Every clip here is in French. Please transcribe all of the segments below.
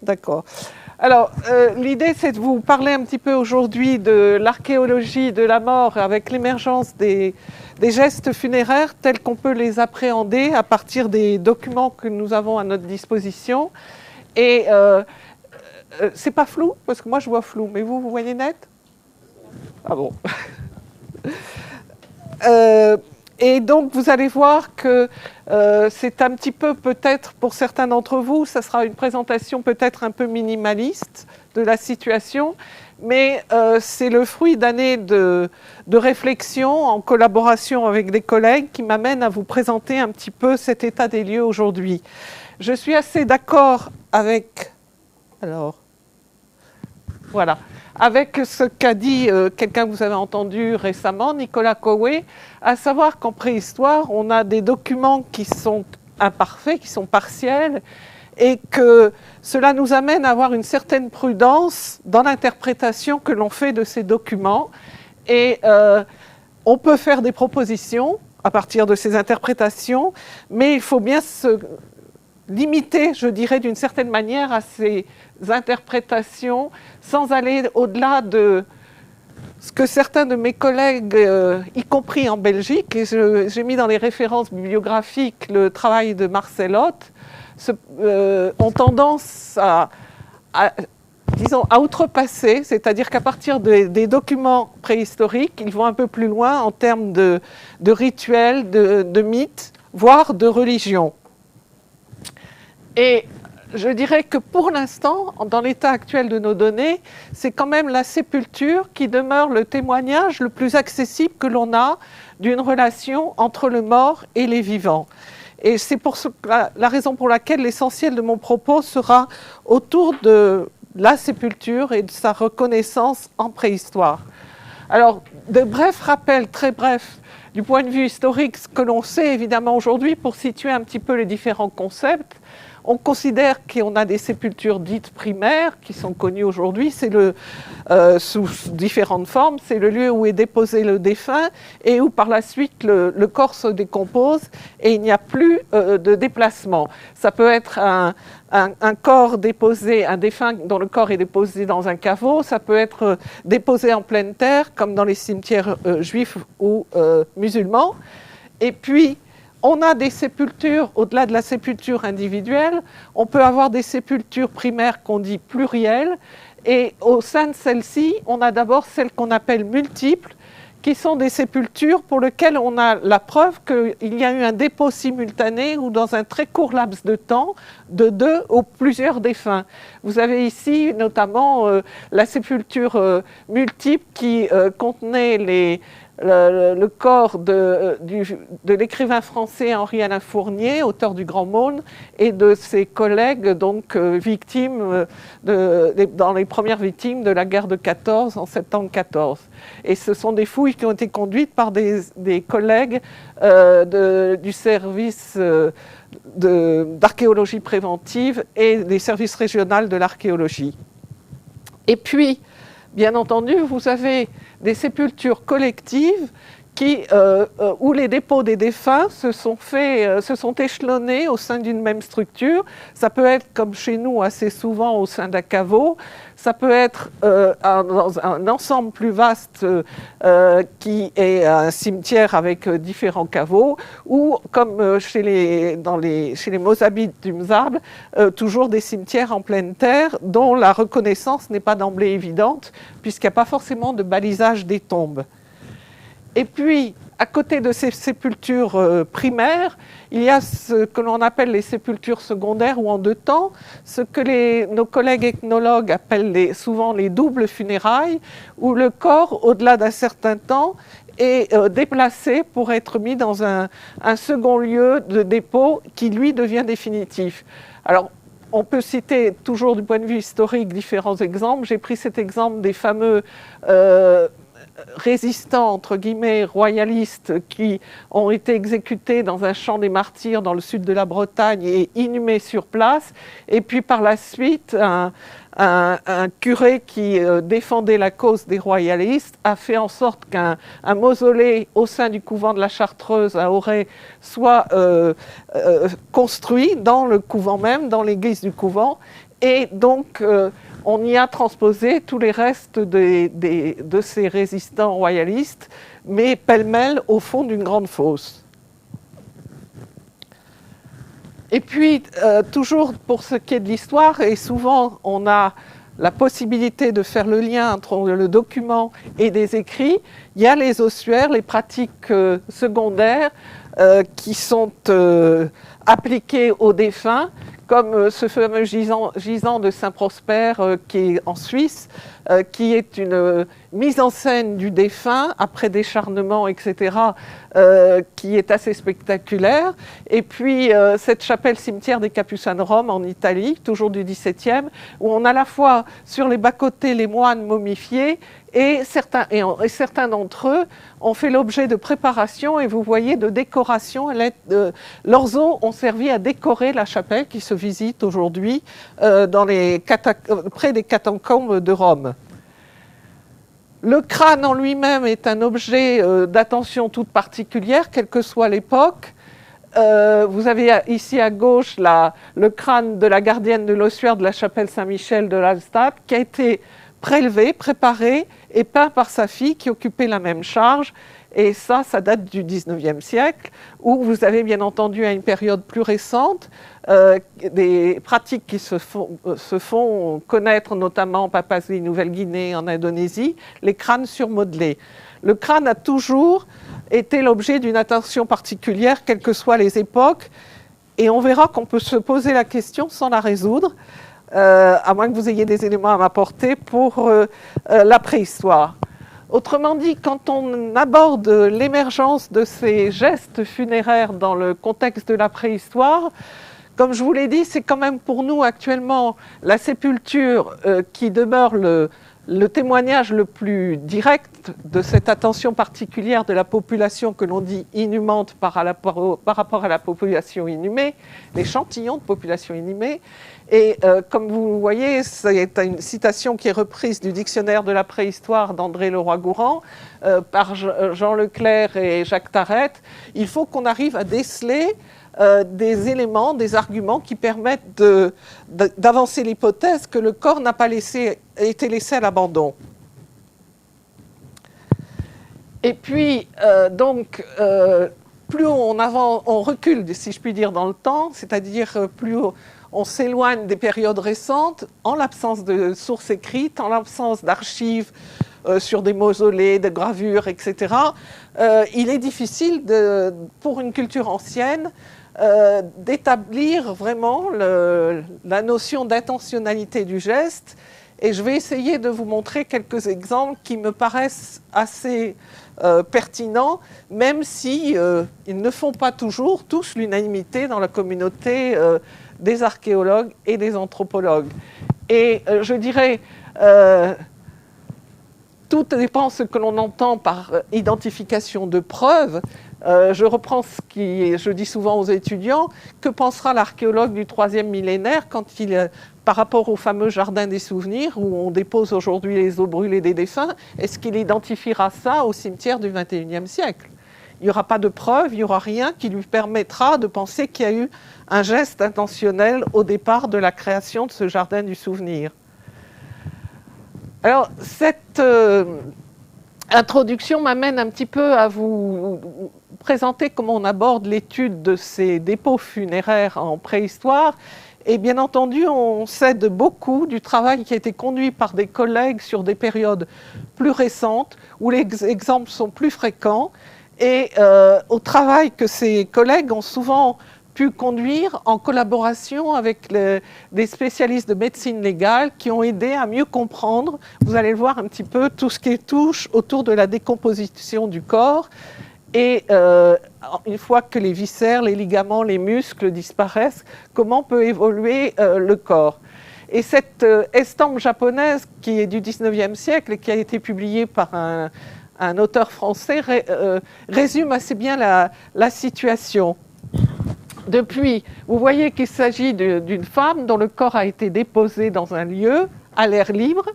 D'accord. Alors, l'idée, c'est de vous parler un petit peu aujourd'hui de l'archéologie de la mort avec l'émergence des gestes funéraires tels qu'on peut les appréhender à partir des documents que nous avons à notre disposition. Et c'est pas flou, parce que moi je vois flou, mais vous voyez net? Ah bon. Et donc, vous allez voir que c'est un petit peu, peut-être, pour certains d'entre vous, ça sera une présentation peut-être un peu minimaliste de la situation, mais c'est le fruit d'années de réflexion en collaboration avec des collègues qui m'amènent à vous présenter un petit peu cet état des lieux aujourd'hui. Je suis assez d'accord avec... Alors, voilà. Avec ce qu'a dit quelqu'un que vous avez entendu récemment, Nicolas Coué, à savoir qu'en préhistoire, on a des documents qui sont imparfaits, qui sont partiels, et que cela nous amène à avoir une certaine prudence dans l'interprétation que l'on fait de ces documents. Et on peut faire des propositions à partir de ces interprétations, mais il faut bien se limiter, je dirais, d'une certaine manière à ces interprétations sans aller au-delà de ce que certains de mes collègues, y compris en Belgique, et j'ai mis dans les références bibliographiques le travail de Marcel Hoth, ont tendance disons, à outrepasser, c'est-à-dire qu'à partir des documents préhistoriques, ils vont un peu plus loin en termes de rituels, de mythes, voire de religion. Et je dirais que pour l'instant, dans l'état actuel de nos données, c'est quand même la sépulture qui demeure le témoignage le plus accessible que l'on a d'une relation entre le mort et les vivants. Et c'est la raison pour laquelle l'essentiel de mon propos sera autour de la sépulture et de sa reconnaissance en préhistoire. Alors, de brefs rappels, très brefs, du point de vue historique, ce que l'on sait évidemment aujourd'hui pour situer un petit peu les différents concepts. On considère qu'on a des sépultures dites primaires qui sont connues aujourd'hui, c'est sous différentes formes, c'est le lieu où est déposé le défunt et où par la suite le corps se décompose et il n'y a plus de déplacement. Ça peut être un corps déposé, un défunt dont le corps est déposé dans un caveau, ça peut être déposé en pleine terre comme dans les cimetières juifs ou musulmans. Et puis, on a des sépultures, au-delà de la sépulture individuelle, on peut avoir des sépultures primaires qu'on dit plurielles, et au sein de celles-ci, on a d'abord celles qu'on appelle multiples, qui sont des sépultures pour lesquelles on a la preuve qu'il y a eu un dépôt simultané ou dans un très court laps de temps de 2 ou plusieurs défunts. Vous avez ici notamment la sépulture multiple qui contenait le corps de l'écrivain français Henri-Alain Fournier, auteur du Grand Maulne, et de ses collègues, donc victimes dans les premières victimes de la guerre de 14 en septembre 14. Et ce sont des fouilles qui ont été conduites par des collègues du service d'archéologie préventive et des services régionaux de l'archéologie. Et puis, bien entendu, vous avez des sépultures collectives où les dépôts des défunts se sont échelonnés au sein d'une même structure. Ça peut être, comme chez nous, assez souvent au sein d'un caveau. Ça peut être dans un ensemble plus vaste qui est un cimetière avec différents caveaux, ou comme chez les Mozabites du Mzab, toujours des cimetières en pleine terre dont la reconnaissance n'est pas d'emblée évidente, puisqu'il n'y a pas forcément de balisage des tombes. Et puis, à côté de ces sépultures primaires, il y a ce que l'on appelle les sépultures secondaires ou en deux temps, ce que nos collègues ethnologues appellent souvent les doubles funérailles, où le corps, au-delà d'un certain temps, est déplacé pour être mis dans un second lieu de dépôt qui, lui, devient définitif. Alors, on peut citer toujours du point de vue historique différents exemples. J'ai pris cet exemple des fameux résistants, entre guillemets, royalistes, qui ont été exécutés dans un champ des martyrs dans le sud de la Bretagne et inhumés sur place. Et puis par la suite, un curé qui défendait la cause des royalistes a fait en sorte qu'un mausolée au sein du couvent de la Chartreuse à Auray soit construit dans le couvent même, dans l'église du couvent. Et donc, on y a transposé tous les restes de ces résistants royalistes, mais pêle-mêle au fond d'une grande fosse. Et puis, toujours pour ce qui est de l'histoire, et souvent on a la possibilité de faire le lien entre le document et des écrits, il y a les ossuaires, les pratiques secondaires qui sont appliquées aux défunts, comme ce fameux gisant de Saint-Prosper qui est en Suisse, qui est une mise en scène du défunt après décharnement, etc., qui est assez spectaculaire. Et puis cette chapelle cimetière des Capucins de Rome en Italie, toujours du XVIIe, où on a à la fois sur les bas-côtés les moines momifiés, et certains d'entre eux ont fait l'objet de préparation, et vous voyez, de décoration. Leurs os ont servi à décorer la chapelle qui se visite aujourd'hui près des catacombes de Rome. Le crâne en lui-même est un objet d'attention toute particulière, quelle que soit l'époque. Vous avez ici à gauche le crâne de la gardienne de l'ossuaire de la chapelle Saint-Michel de l'Alstadt, qui a été prélevé, préparé et peint par sa fille qui occupait la même charge. Et ça date du XIXe siècle, où vous avez bien entendu à une période plus récente des pratiques qui se font connaître, notamment en Papouasie-Nouvelle-Guinée, en Indonésie, les crânes surmodelés. Le crâne a toujours été l'objet d'une attention particulière, quelles que soient les époques, et on verra qu'on peut se poser la question sans la résoudre, à moins que vous ayez des éléments à m'apporter pour la préhistoire. Autrement dit, quand on aborde l'émergence de ces gestes funéraires dans le contexte de la préhistoire, comme je vous l'ai dit, c'est quand même pour nous actuellement la sépulture qui demeure le témoignage le plus direct de cette attention particulière de la population que l'on dit inhumante par rapport à la population inhumée, l'échantillon de population inhumée. Et comme vous voyez, c'est une citation qui est reprise du dictionnaire de la préhistoire d'André Leroy-Gourand par Jean Leclerc et Jacques Tarette. Il faut qu'on arrive à déceler des éléments, des arguments qui permettent d'avancer l'hypothèse que le corps n'a pas été laissé à l'abandon. Et puis, plus on recule, si je puis dire, dans le temps, c'est-à-dire plus on s'éloigne des périodes récentes, en l'absence de sources écrites, en l'absence d'archives sur des mausolées, de gravures, etc., il est difficile, pour une culture ancienne, d'établir vraiment la notion d'intentionnalité du geste. Et je vais essayer de vous montrer quelques exemples qui me paraissent assez pertinents, même si ils ne font pas toujours tous l'unanimité dans la communauté des archéologues et des anthropologues. Et je dirais, tout dépend de ce que l'on entend par identification de preuves. Je reprends ce que je dis souvent aux étudiants. Que pensera l'archéologue du 3e millénaire quand par rapport au fameux jardin des souvenirs où on dépose aujourd'hui les os brûlés des défunts, est-ce qu'il identifiera ça au cimetière du 21e siècle ? Il n'y aura pas de preuve, il n'y aura rien qui lui permettra de penser qu'il y a eu un geste intentionnel au départ de la création de ce jardin du souvenir. Alors, cette introduction m'amène un petit peu à vous présenter comment on aborde l'étude de ces dépôts funéraires en préhistoire. Et bien entendu, on s'aide beaucoup du travail qui a été conduit par des collègues sur des périodes plus récentes, où les exemples sont plus fréquents, et au travail que ces collègues ont souvent pu conduire en collaboration avec des spécialistes de médecine légale qui ont aidé à mieux comprendre, vous allez le voir un petit peu, tout ce qui touche autour de la décomposition du corps. Et une fois que les viscères, les ligaments, les muscles disparaissent, comment peut évoluer le corps. Et cette estampe japonaise qui est du 19e siècle et qui a été publiée par un un auteur français, résume assez bien la situation. Depuis, vous voyez qu'il s'agit d'une femme dont le corps a été déposé dans un lieu à l'air libre.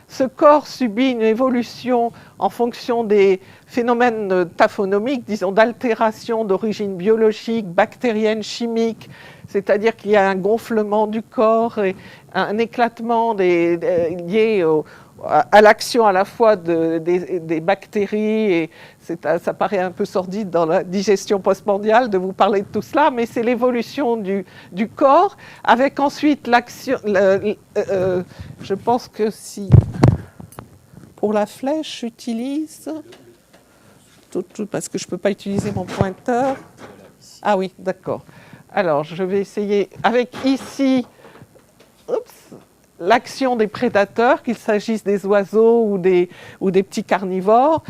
Ce corps subit une évolution en fonction des phénomènes taphonomiques, disons d'altération d'origine biologique, bactérienne, chimique, c'est-à-dire qu'il y a un gonflement du corps et un éclatement lié à l'action à la fois des bactéries, et ça paraît un peu sordide dans la digestion postmondiale de vous parler de tout cela, mais c'est l'évolution du corps, avec ensuite l'action, je pense que si, pour la flèche, j'utilise, parce que je ne peux pas utiliser mon pointeur. Ah oui, d'accord. Alors, je vais essayer, avec ici, l'action des prédateurs, qu'il s'agisse des oiseaux ou des petits carnivores,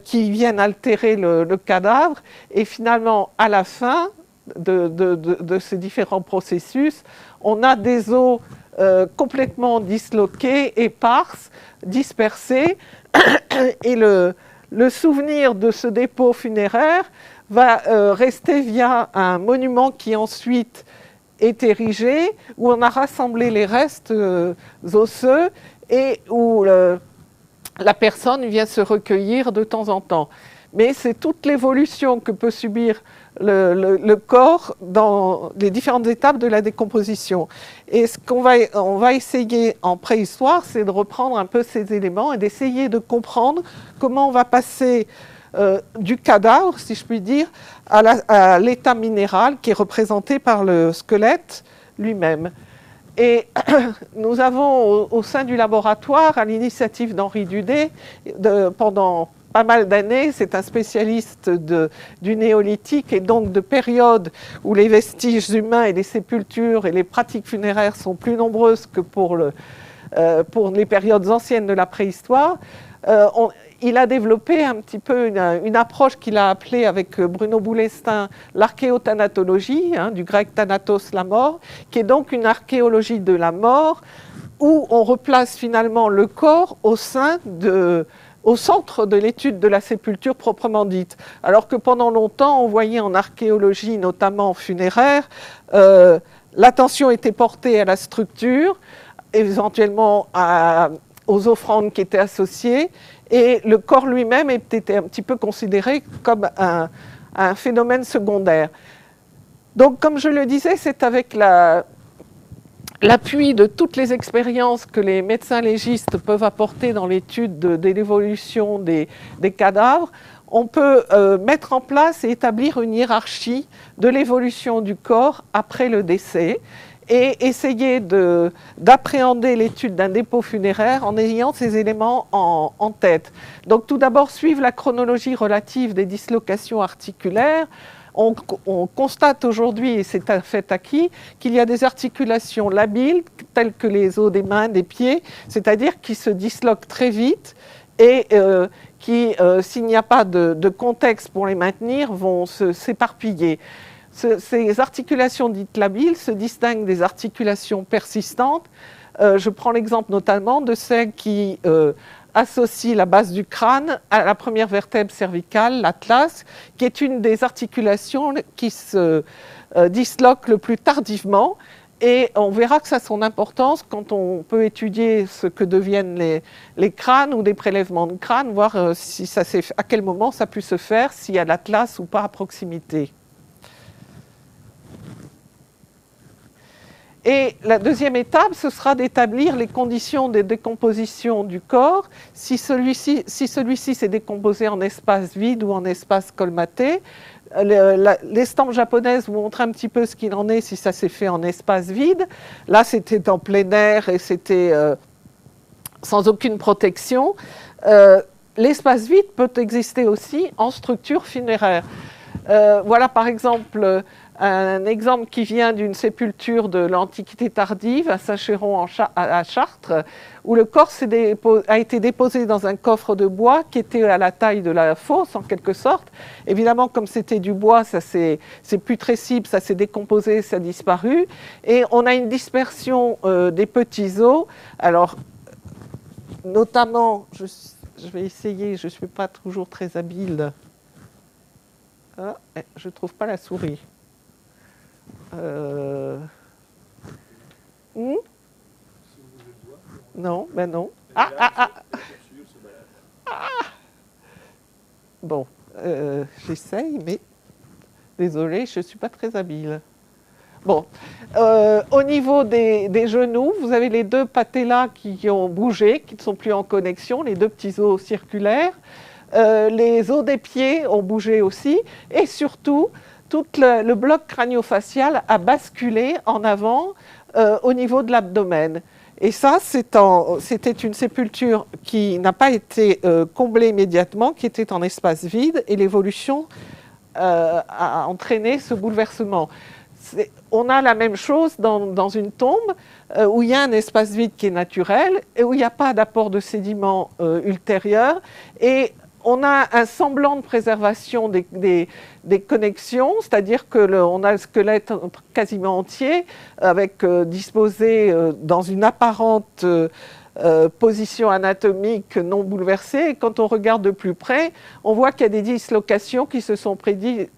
qui viennent altérer le cadavre. Et finalement, à la fin de ces différents processus, on a des os complètement disloqués, éparses, dispersés. Et le souvenir de ce dépôt funéraire va rester via un monument qui ensuite est érigé, où on a rassemblé les restes osseux et où la personne vient se recueillir de temps en temps. Mais c'est toute l'évolution que peut subir le corps dans les différentes étapes de la décomposition. Et ce qu'on va essayer en préhistoire, c'est de reprendre un peu ces éléments et d'essayer de comprendre comment on va passer du cadavre, si je puis dire, à l'état minéral qui est représenté par le squelette lui-même. Et nous avons au sein du laboratoire, à l'initiative d'Henri Dudet, pendant pas mal d'années, c'est un spécialiste du néolithique et donc de périodes où les vestiges humains et les sépultures et les pratiques funéraires sont plus nombreuses que pour les périodes anciennes de la préhistoire. Il a développé un petit peu une approche qu'il a appelée avec Bruno Boulestin l'archéothanatologie, du grec thanatos, la mort, qui est donc une archéologie de la mort où on replace finalement le corps au centre de l'étude de la sépulture proprement dite. Alors que pendant longtemps, on voyait en archéologie, notamment funéraire, l'attention était portée à la structure, éventuellement aux offrandes qui étaient associées, et le corps lui-même était un petit peu considéré comme un phénomène secondaire. Donc, comme je le disais, c'est avec l'appui de toutes les expériences que les médecins légistes peuvent apporter dans l'étude de l'évolution des cadavres, on peut mettre en place et établir une hiérarchie de l'évolution du corps après le décès, et essayer d'appréhender l'étude d'un dépôt funéraire en ayant ces éléments en tête. Donc tout d'abord, suivre la chronologie relative des dislocations articulaires. On constate aujourd'hui, et c'est un fait acquis, qu'il y a des articulations labiles, telles que les os des mains, des pieds, c'est-à-dire qui se disloquent très vite et qui, s'il n'y a pas de contexte pour les maintenir, vont s'éparpiller. Ces articulations dites labiles se distinguent des articulations persistantes. Je prends l'exemple notamment de celles qui associent la base du crâne à la première vertèbre cervicale, l'atlas, qui est une des articulations qui se disloque le plus tardivement. Et on verra que ça a son importance quand on peut étudier ce que deviennent les crânes ou des prélèvements de crâne, voir à quel moment ça a pu se faire, s'il y a l'atlas ou pas à proximité. Et la deuxième étape, ce sera d'établir les conditions de décomposition du corps. Si celui-ci s'est décomposé en espace vide ou en espace colmaté, l'estampe japonaise vous montre un petit peu ce qu'il en est si ça s'est fait en espace vide. Là, c'était en plein air et c'était sans aucune protection. L'espace vide peut exister aussi en structure funéraire. Voilà par exemple un exemple qui vient d'une sépulture de l'Antiquité tardive à Saint-Chéron à Chartres, où le corps a été déposé dans un coffre de bois qui était à la taille de la fosse en quelque sorte. Évidemment, comme c'était du bois, c'est putrescible, ça s'est décomposé, ça a disparu. Et on a une dispersion des petits os. Alors, notamment, je vais essayer, je ne suis pas toujours très habile. Ah, je ne trouve pas la souris. Non, ben non. Bon, j'essaye, mais désolée, je ne suis pas très habile. Bon, au niveau des genoux, vous avez les deux patellas qui ont bougé, qui ne sont plus en connexion, les deux petits os circulaires. Les os des pieds ont bougé aussi. Et surtout, tout le bloc crânio-facial a basculé en avant au niveau de l'abdomen. Et ça, c'était une sépulture qui n'a pas été comblée immédiatement, qui était en espace vide, et l'évolution a entraîné ce bouleversement. On a la même chose dans une tombe où il y a un espace vide qui est naturel et où il n'y a pas d'apport de sédiments ultérieurs. Et on a un semblant de préservation des connexions, c'est-à-dire qu'on a le squelette quasiment entier, avec disposé dans une apparente position anatomique non bouleversée. Et quand on regarde de plus près, on voit qu'il y a des dislocations qui se sont produites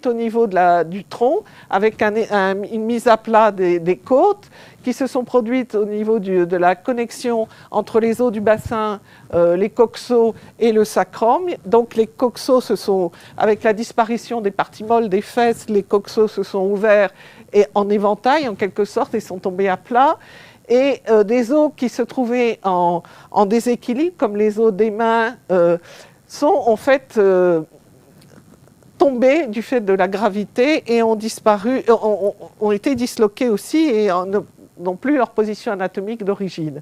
au niveau du tronc, avec une mise à plat des côtes, qui se sont produites au niveau de la connexion entre les os du bassin, les coxos et le sacrum. Donc les coxos, avec la disparition des parties molles des fesses, les coxos se sont ouverts et en éventail en quelque sorte et sont tombés à plat. Et des os qui se trouvaient en déséquilibre, comme les os des mains, sont en fait tombés du fait de la gravité et ont disparu, ont été disloqués aussi et n'ont plus leur position anatomique d'origine.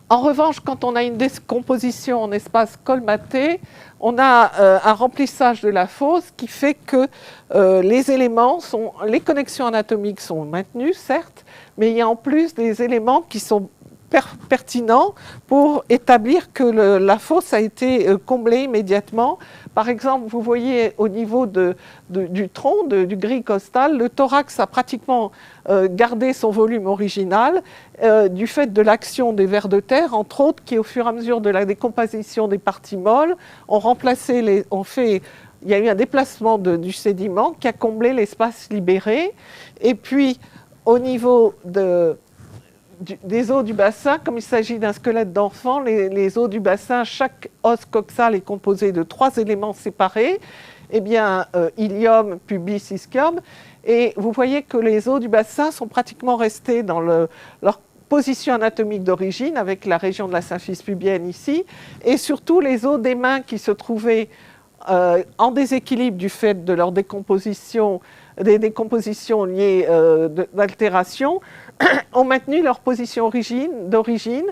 En revanche, quand on a une décomposition en espace colmaté, on a un remplissage de la fosse qui fait que les connexions anatomiques sont maintenues, certes, mais il y a en plus des éléments qui sont pertinents pour établir que la fosse a été comblée immédiatement. Par exemple, vous voyez au niveau du tronc, du grille costal, le thorax a pratiquement gardé son volume original du fait de l'action des vers de terre, entre autres, qui au fur et à mesure de la décomposition des parties molles, il y a eu un déplacement du sédiment qui a comblé l'espace libéré. Et puis, au niveau des os du bassin, comme il s'agit d'un squelette d'enfant, les os du bassin, chaque os coxal est composé de 3 éléments séparés, ilium, pubis, ischium, et vous voyez que les os du bassin sont pratiquement restés dans leur position anatomique d'origine, avec la région de la symphyse pubienne ici, et surtout les os des mains qui se trouvaient en déséquilibre du fait de leur décomposition, des décompositions liées d'altération, ont maintenu leur position d'origine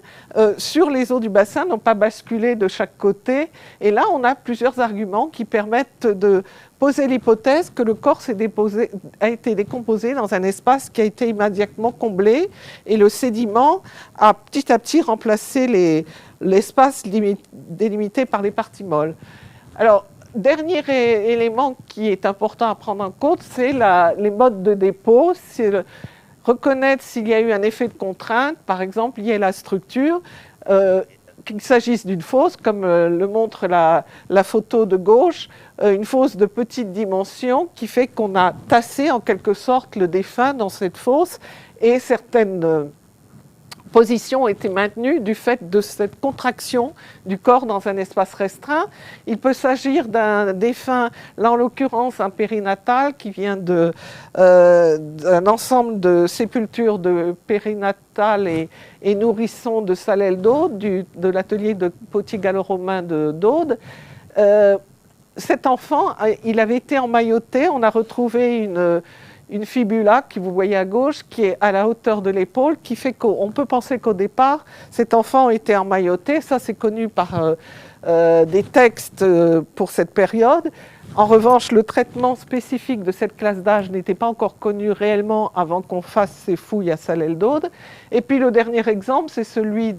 sur les os du bassin, n'ont pas basculé de chaque côté. Et là, on a plusieurs arguments qui permettent de poser l'hypothèse que le corps a été décomposé dans un espace qui a été immédiatement comblé et le sédiment a petit à petit remplacé l'espace délimité par les parties molles. Alors, dernier élément qui est important à prendre en compte, c'est les modes de dépôt. C'est reconnaître s'il y a eu un effet de contrainte, par exemple lié à la structure, qu'il s'agisse d'une fosse, comme le montre la photo de gauche, une fosse de petite dimension qui fait qu'on a tassé en quelque sorte le défunt dans cette fosse et certaines position a été maintenue du fait de cette contraction du corps dans un espace restreint. Il peut s'agir d'un défunt, là en l'occurrence un périnatal qui vient d'un ensemble de sépultures de périnatales et nourrissons de Salelles-d'Aude, de l'atelier de potier gallo-romain d'Aude. Cet enfant, il avait été emmailloté, on a retrouvé une fibula, que vous voyez à gauche, qui est à la hauteur de l'épaule, qui fait qu'on peut penser qu'au départ, cet enfant était emmailloté. Ça, c'est connu par des textes pour cette période. En revanche, le traitement spécifique de cette classe d'âge n'était pas encore connu réellement avant qu'on fasse ces fouilles à Salelles-d'Aude. Et puis le dernier exemple, c'est celui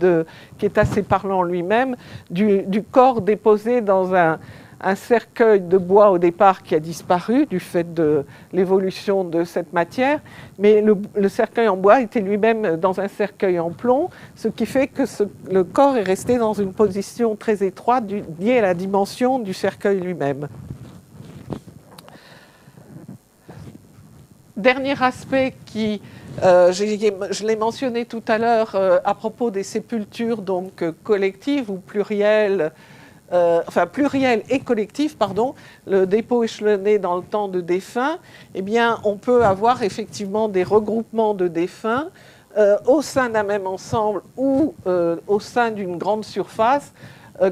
qui est assez parlant lui-même, du corps déposé dans un cercueil de bois au départ qui a disparu du fait de l'évolution de cette matière, mais le cercueil en bois était lui-même dans un cercueil en plomb, ce qui fait que le corps est resté dans une position très étroite liée à la dimension du cercueil lui-même. Dernier aspect qui, je l'ai mentionné tout à l'heure à propos des sépultures donc collectives ou plurielles, pluriel et collectif, pardon, le dépôt échelonné dans le temps de défunts, eh bien, on peut avoir effectivement des regroupements de défunts au sein d'un même ensemble ou au sein d'une grande surface,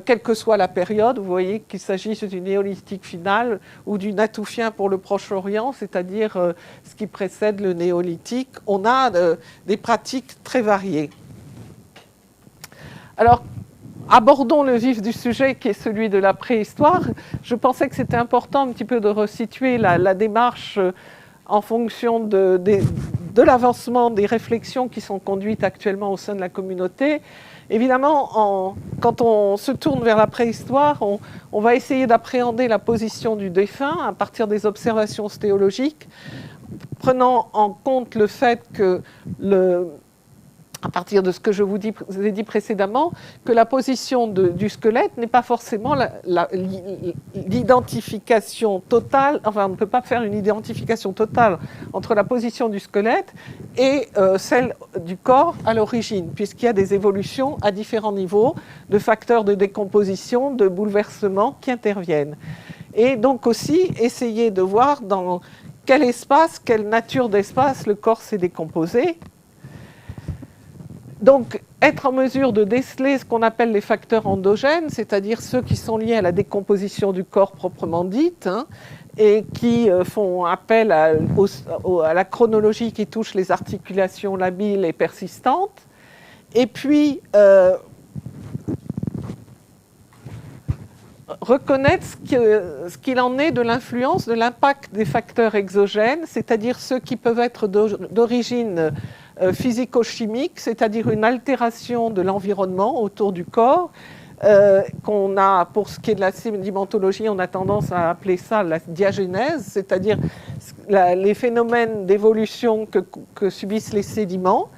quelle que soit la période. Vous voyez qu'il s'agisse du néolithique final ou du Natoufien pour le Proche-Orient, c'est-à-dire ce qui précède le néolithique. On a des pratiques très variées. Alors, abordons le vif du sujet qui est celui de la préhistoire. Je pensais que c'était important un petit peu de resituer la démarche en fonction de l'avancement des réflexions qui sont conduites actuellement au sein de la communauté. Évidemment, quand on se tourne vers la préhistoire, on va essayer d'appréhender la position du défunt à partir des observations stéologiques, prenant en compte le fait que à partir de ce que je vous ai dit précédemment, que la position du squelette n'est pas forcément l'identification totale, enfin on ne peut pas faire une identification totale entre la position du squelette et celle du corps à l'origine, puisqu'il y a des évolutions à différents niveaux de facteurs de décomposition, de bouleversements qui interviennent. Et donc aussi essayer de voir dans quel espace, quelle nature d'espace le corps s'est décomposé. Donc, être en mesure de déceler ce qu'on appelle les facteurs endogènes, c'est-à-dire ceux qui sont liés à la décomposition du corps proprement dite, et qui font appel à la chronologie qui touche les articulations labiles et persistantes. Et puis, reconnaître ce qu'il en est de l'influence, de l'impact des facteurs exogènes, c'est-à-dire ceux qui peuvent être d'origine physico-chimique, c'est-à-dire une altération de l'environnement autour du corps, qu'on a, pour ce qui est de la sédimentologie, on a tendance à appeler ça la diagénèse, c'est-à-dire les phénomènes d'évolution que subissent les sédiments.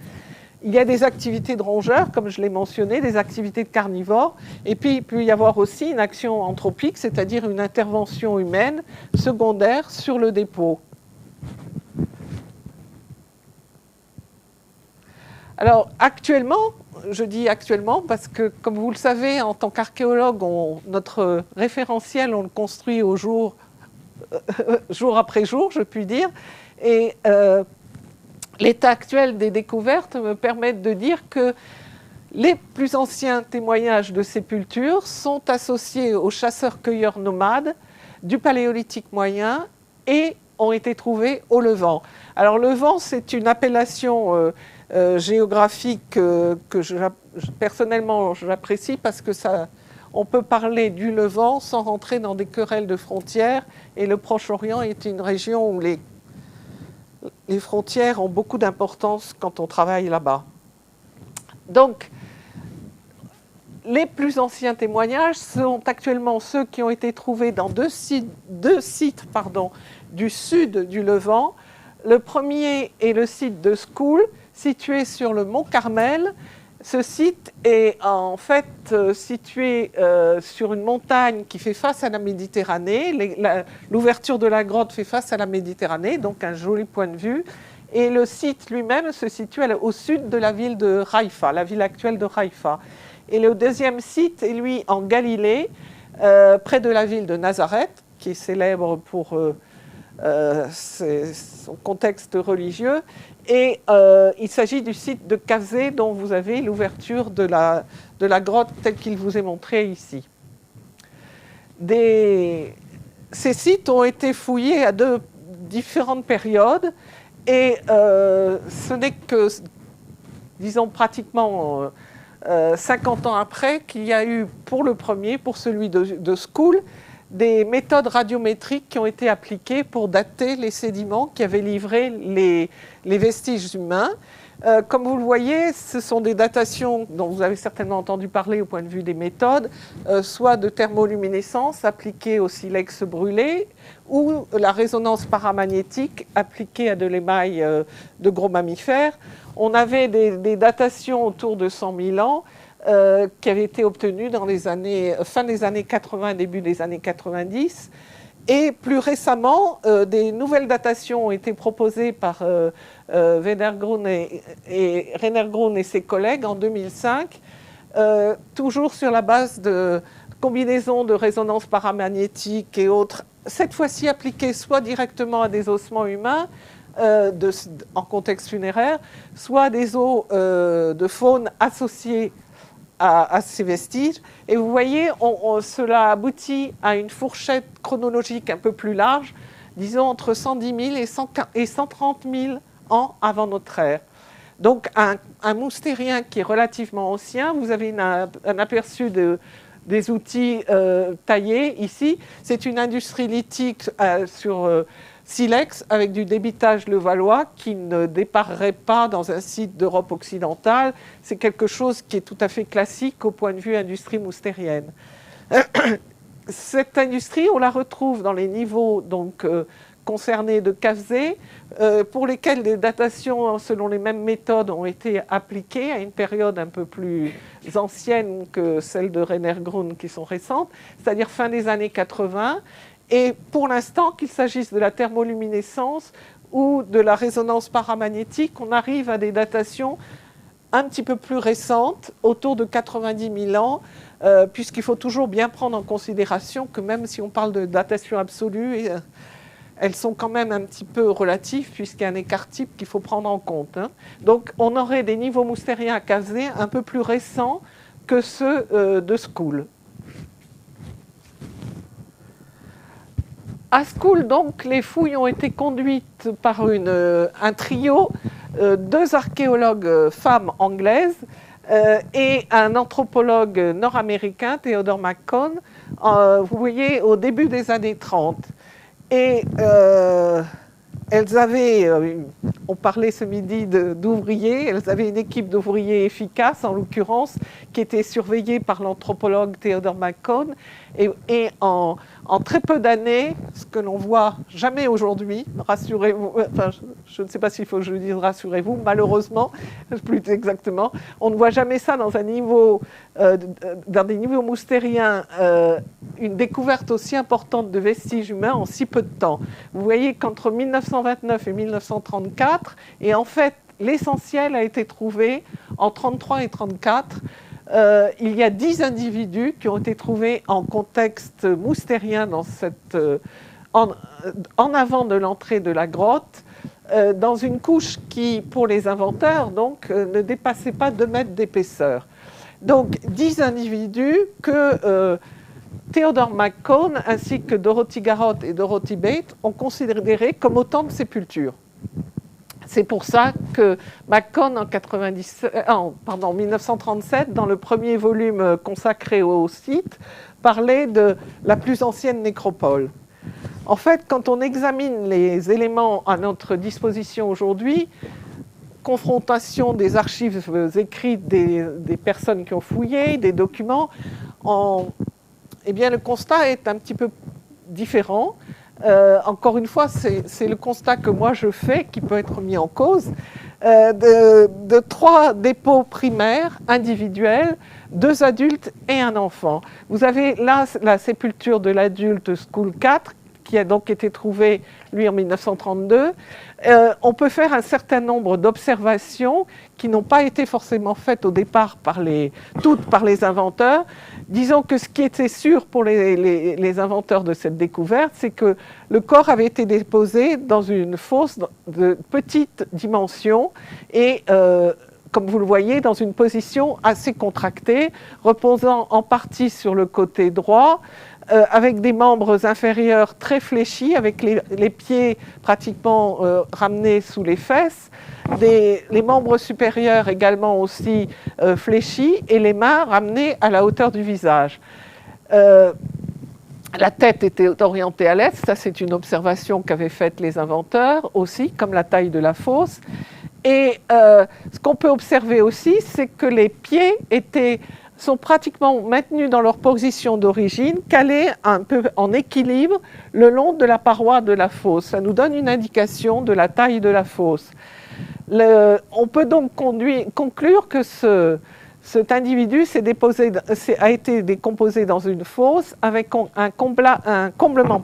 Il y a des activités de rongeurs, comme je l'ai mentionné, des activités de carnivores, et puis il peut y avoir aussi une action anthropique, c'est-à-dire une intervention humaine secondaire sur le dépôt. Alors actuellement, je dis actuellement parce que, comme vous le savez, en tant qu'archéologue, notre référentiel, on le construit au jour après jour, je puis dire, et l'état actuel des découvertes me permet de dire que les plus anciens témoignages de sépultures sont associés aux chasseurs-cueilleurs nomades du Paléolithique moyen et ont été trouvés au Levant. Alors le Levant, c'est une appellation géographique que personnellement j'apprécie parce que on peut parler du Levant sans rentrer dans des querelles de frontières, et le Proche-Orient est une région où les frontières ont beaucoup d'importance quand on travaille là-bas. Donc, les plus anciens témoignages sont actuellement ceux qui ont été trouvés dans deux sites du sud du Levant. Le premier est le site de School, situé sur le mont Carmel. Ce site est en fait situé sur une montagne qui fait face à la Méditerranée. L'ouverture de la grotte fait face à la Méditerranée, donc un joli point de vue. Et le site lui-même se situe au sud de la ville de Haïfa, la ville actuelle de Haïfa. Et le deuxième site est lui en Galilée, près de la ville de Nazareth, qui est célèbre pour son contexte religieux. Et il s'agit du site de Kazé, dont vous avez l'ouverture de la grotte telle qu'il vous est montré ici. Ces sites ont été fouillés à différentes périodes, et ce n'est que, disons, pratiquement 50 ans après qu'il y a eu, pour celui de School, des méthodes radiométriques qui ont été appliquées pour dater les sédiments qui avaient livré les vestiges humains. Comme vous le voyez, ce sont des datations dont vous avez certainement entendu parler au point de vue des méthodes, soit de thermoluminescence appliquée au silex brûlé, ou la résonance paramagnétique appliquée à de l'émail de gros mammifères. On avait des datations autour de 100 000 ans qui avaient été obtenues dans les années, fin des années 80, début des années 90. Et plus récemment, des nouvelles datations ont été proposées par Wedergrun et Rennergrun et ses collègues en 2005, toujours sur la base de combinaisons de résonance paramagnétique et autres, cette fois-ci appliquées soit directement à des ossements humains en contexte funéraire, soit à des os de faune associés à ces vestiges. Et vous voyez, cela aboutit à une fourchette chronologique un peu plus large, disons entre 110 000 et 130 000 ans avant notre ère. Donc un moustérien qui est relativement ancien, vous avez un aperçu des outils taillés ici. C'est une industrie lithique sur silex avec du débitage levallois qui ne déparerait pas dans un site d'Europe occidentale. C'est quelque chose qui est tout à fait classique au point de vue industrie moustérienne. Cette industrie, on la retrouve dans les niveaux donc, concernés de Cavzé, pour lesquels des datations selon les mêmes méthodes ont été appliquées à une période un peu plus ancienne que celle de Rennergrun qui sont récentes, c'est-à-dire fin des années 80. Et pour l'instant, qu'il s'agisse de la thermoluminescence ou de la résonance paramagnétique, on arrive à des datations un petit peu plus récentes, autour de 90 000 ans, puisqu'il faut toujours bien prendre en considération que même si on parle de datation absolue, elles sont quand même un petit peu relatives, puisqu'il y a un écart type qu'il faut prendre en compte. Donc on aurait des niveaux moustériens à Cavzé un peu plus récents que ceux de School. À School, donc, les fouilles ont été conduites par un trio, deux archéologues femmes anglaises et un anthropologue nord-américain, Theodore McCone, vous voyez, au début des années 30. Et elles avaient, on parlait ce midi d'ouvriers, elles avaient une équipe d'ouvriers efficace, en l'occurrence, qui était surveillée par l'anthropologue Theodore McCone. Et en très peu d'années, ce que l'on voit jamais aujourd'hui, rassurez-vous, enfin, je ne sais pas s'il faut que je le dise rassurez-vous, malheureusement, plus exactement, on ne voit jamais ça dans dans des niveaux moustériens, une découverte aussi importante de vestiges humains en si peu de temps. Vous voyez qu'entre 1929 et 1934, et en fait, l'essentiel a été trouvé en 1933 et 1934, il y a 10 individus qui ont été trouvés en contexte moustérien en avant de l'entrée de la grotte, dans une couche qui, pour les inventeurs, donc, ne dépassait pas 2 mètres d'épaisseur. Donc 10 individus que Theodore McCone ainsi que Dorothy Garrott et Dorothy Bate ont considérés comme autant de sépultures. C'est pour ça que McCone, en 1937, dans le premier volume consacré au site, parlait de la plus ancienne nécropole. En fait, quand on examine les éléments à notre disposition aujourd'hui, confrontation des archives écrites des personnes qui ont fouillé, des documents, eh bien, le constat est un petit peu différent. Encore une fois, c'est le constat que moi je fais qui peut être mis en cause, de 3 dépôts primaires individuels, 2 adultes et un enfant. Vous avez là la sépulture de l'adulte School 4, qui a donc été trouvé, lui, en 1932. On peut faire un certain nombre d'observations qui n'ont pas été forcément faites au départ toutes par les inventeurs. Disons que ce qui était sûr pour les inventeurs de cette découverte, c'est que le corps avait été déposé dans une fosse de petite dimension et, comme vous le voyez, dans une position assez contractée, reposant en partie sur le côté droit, avec des membres inférieurs très fléchis, avec les pieds pratiquement ramenés sous les fesses, les membres supérieurs également aussi fléchis, et les mains ramenées à la hauteur du visage. La tête était orientée à l'est, ça c'est une observation qu'avaient faite les inventeurs aussi, comme la taille de la fosse. Et ce qu'on peut observer aussi, c'est que les pieds sont pratiquement maintenus dans leur position d'origine, calés un peu en équilibre le long de la paroi de la fosse. Ça nous donne une indication de la taille de la fosse. On peut donc conclure que cet individu a été décomposé dans une fosse avec un comblement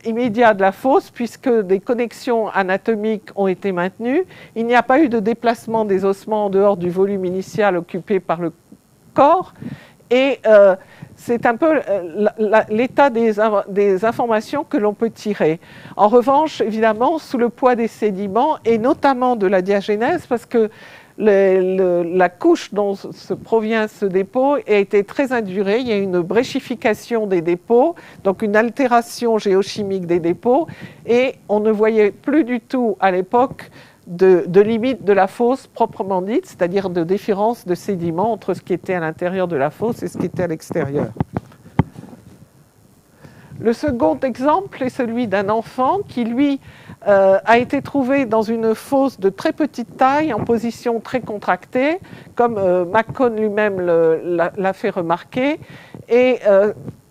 immédiat de la fosse, puisque des connexions anatomiques ont été maintenues. Il n'y a pas eu de déplacement des ossements en dehors du volume initial occupé par le corps. Et c'est un peu l'état des informations que l'on peut tirer. En revanche, évidemment, sous le poids des sédiments, et notamment de la diagénèse, parce que la couche dont provient ce dépôt a été très indurée. Il y a une bréchification des dépôts, donc une altération géochimique des dépôts, et on ne voyait plus du tout à l'époque de limite de la fosse proprement dite, c'est-à-dire de différence de sédiments entre ce qui était à l'intérieur de la fosse et ce qui était à l'extérieur. Le second exemple est celui d'un enfant qui, lui, a été trouvé dans une fosse de très petite taille, en position très contractée, comme McCone lui-même l'a fait remarquer. Et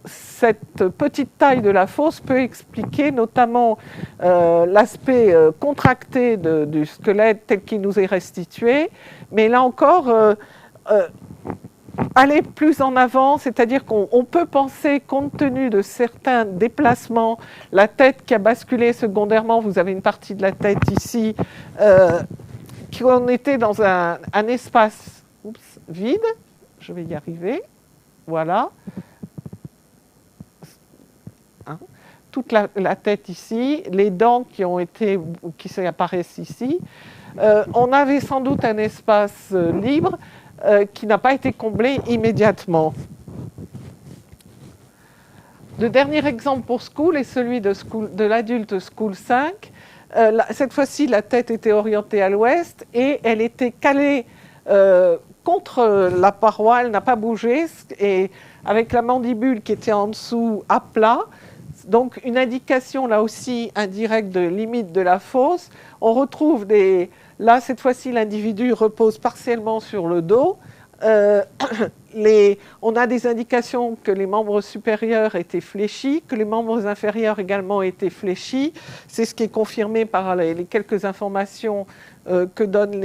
cette petite taille de la fosse peut expliquer notamment l'aspect contracté du squelette tel qu'il nous est restitué. Mais là encore, aller plus en avant, c'est-à-dire qu'on peut penser, compte tenu de certains déplacements, la tête qui a basculé secondairement, vous avez une partie de la tête ici, qu'on était dans un espace vide, je vais y arriver, voilà, toute la tête ici, les dents qui apparaissent ici, on avait sans doute un espace libre, qui n'a pas été comblé immédiatement. Le dernier exemple pour School est celui de l'adulte School 5. Cette fois-ci, la tête était orientée à l'ouest et elle était calée contre la paroi, elle n'a pas bougé, et avec la mandibule qui était en dessous à plat. Donc une indication là aussi indirecte de limite de la fosse. On retrouve là cette fois-ci l'individu repose partiellement sur le dos. On a des indications que les membres supérieurs étaient fléchis, que les membres inférieurs également étaient fléchis. C'est ce qui est confirmé par les quelques informations que donne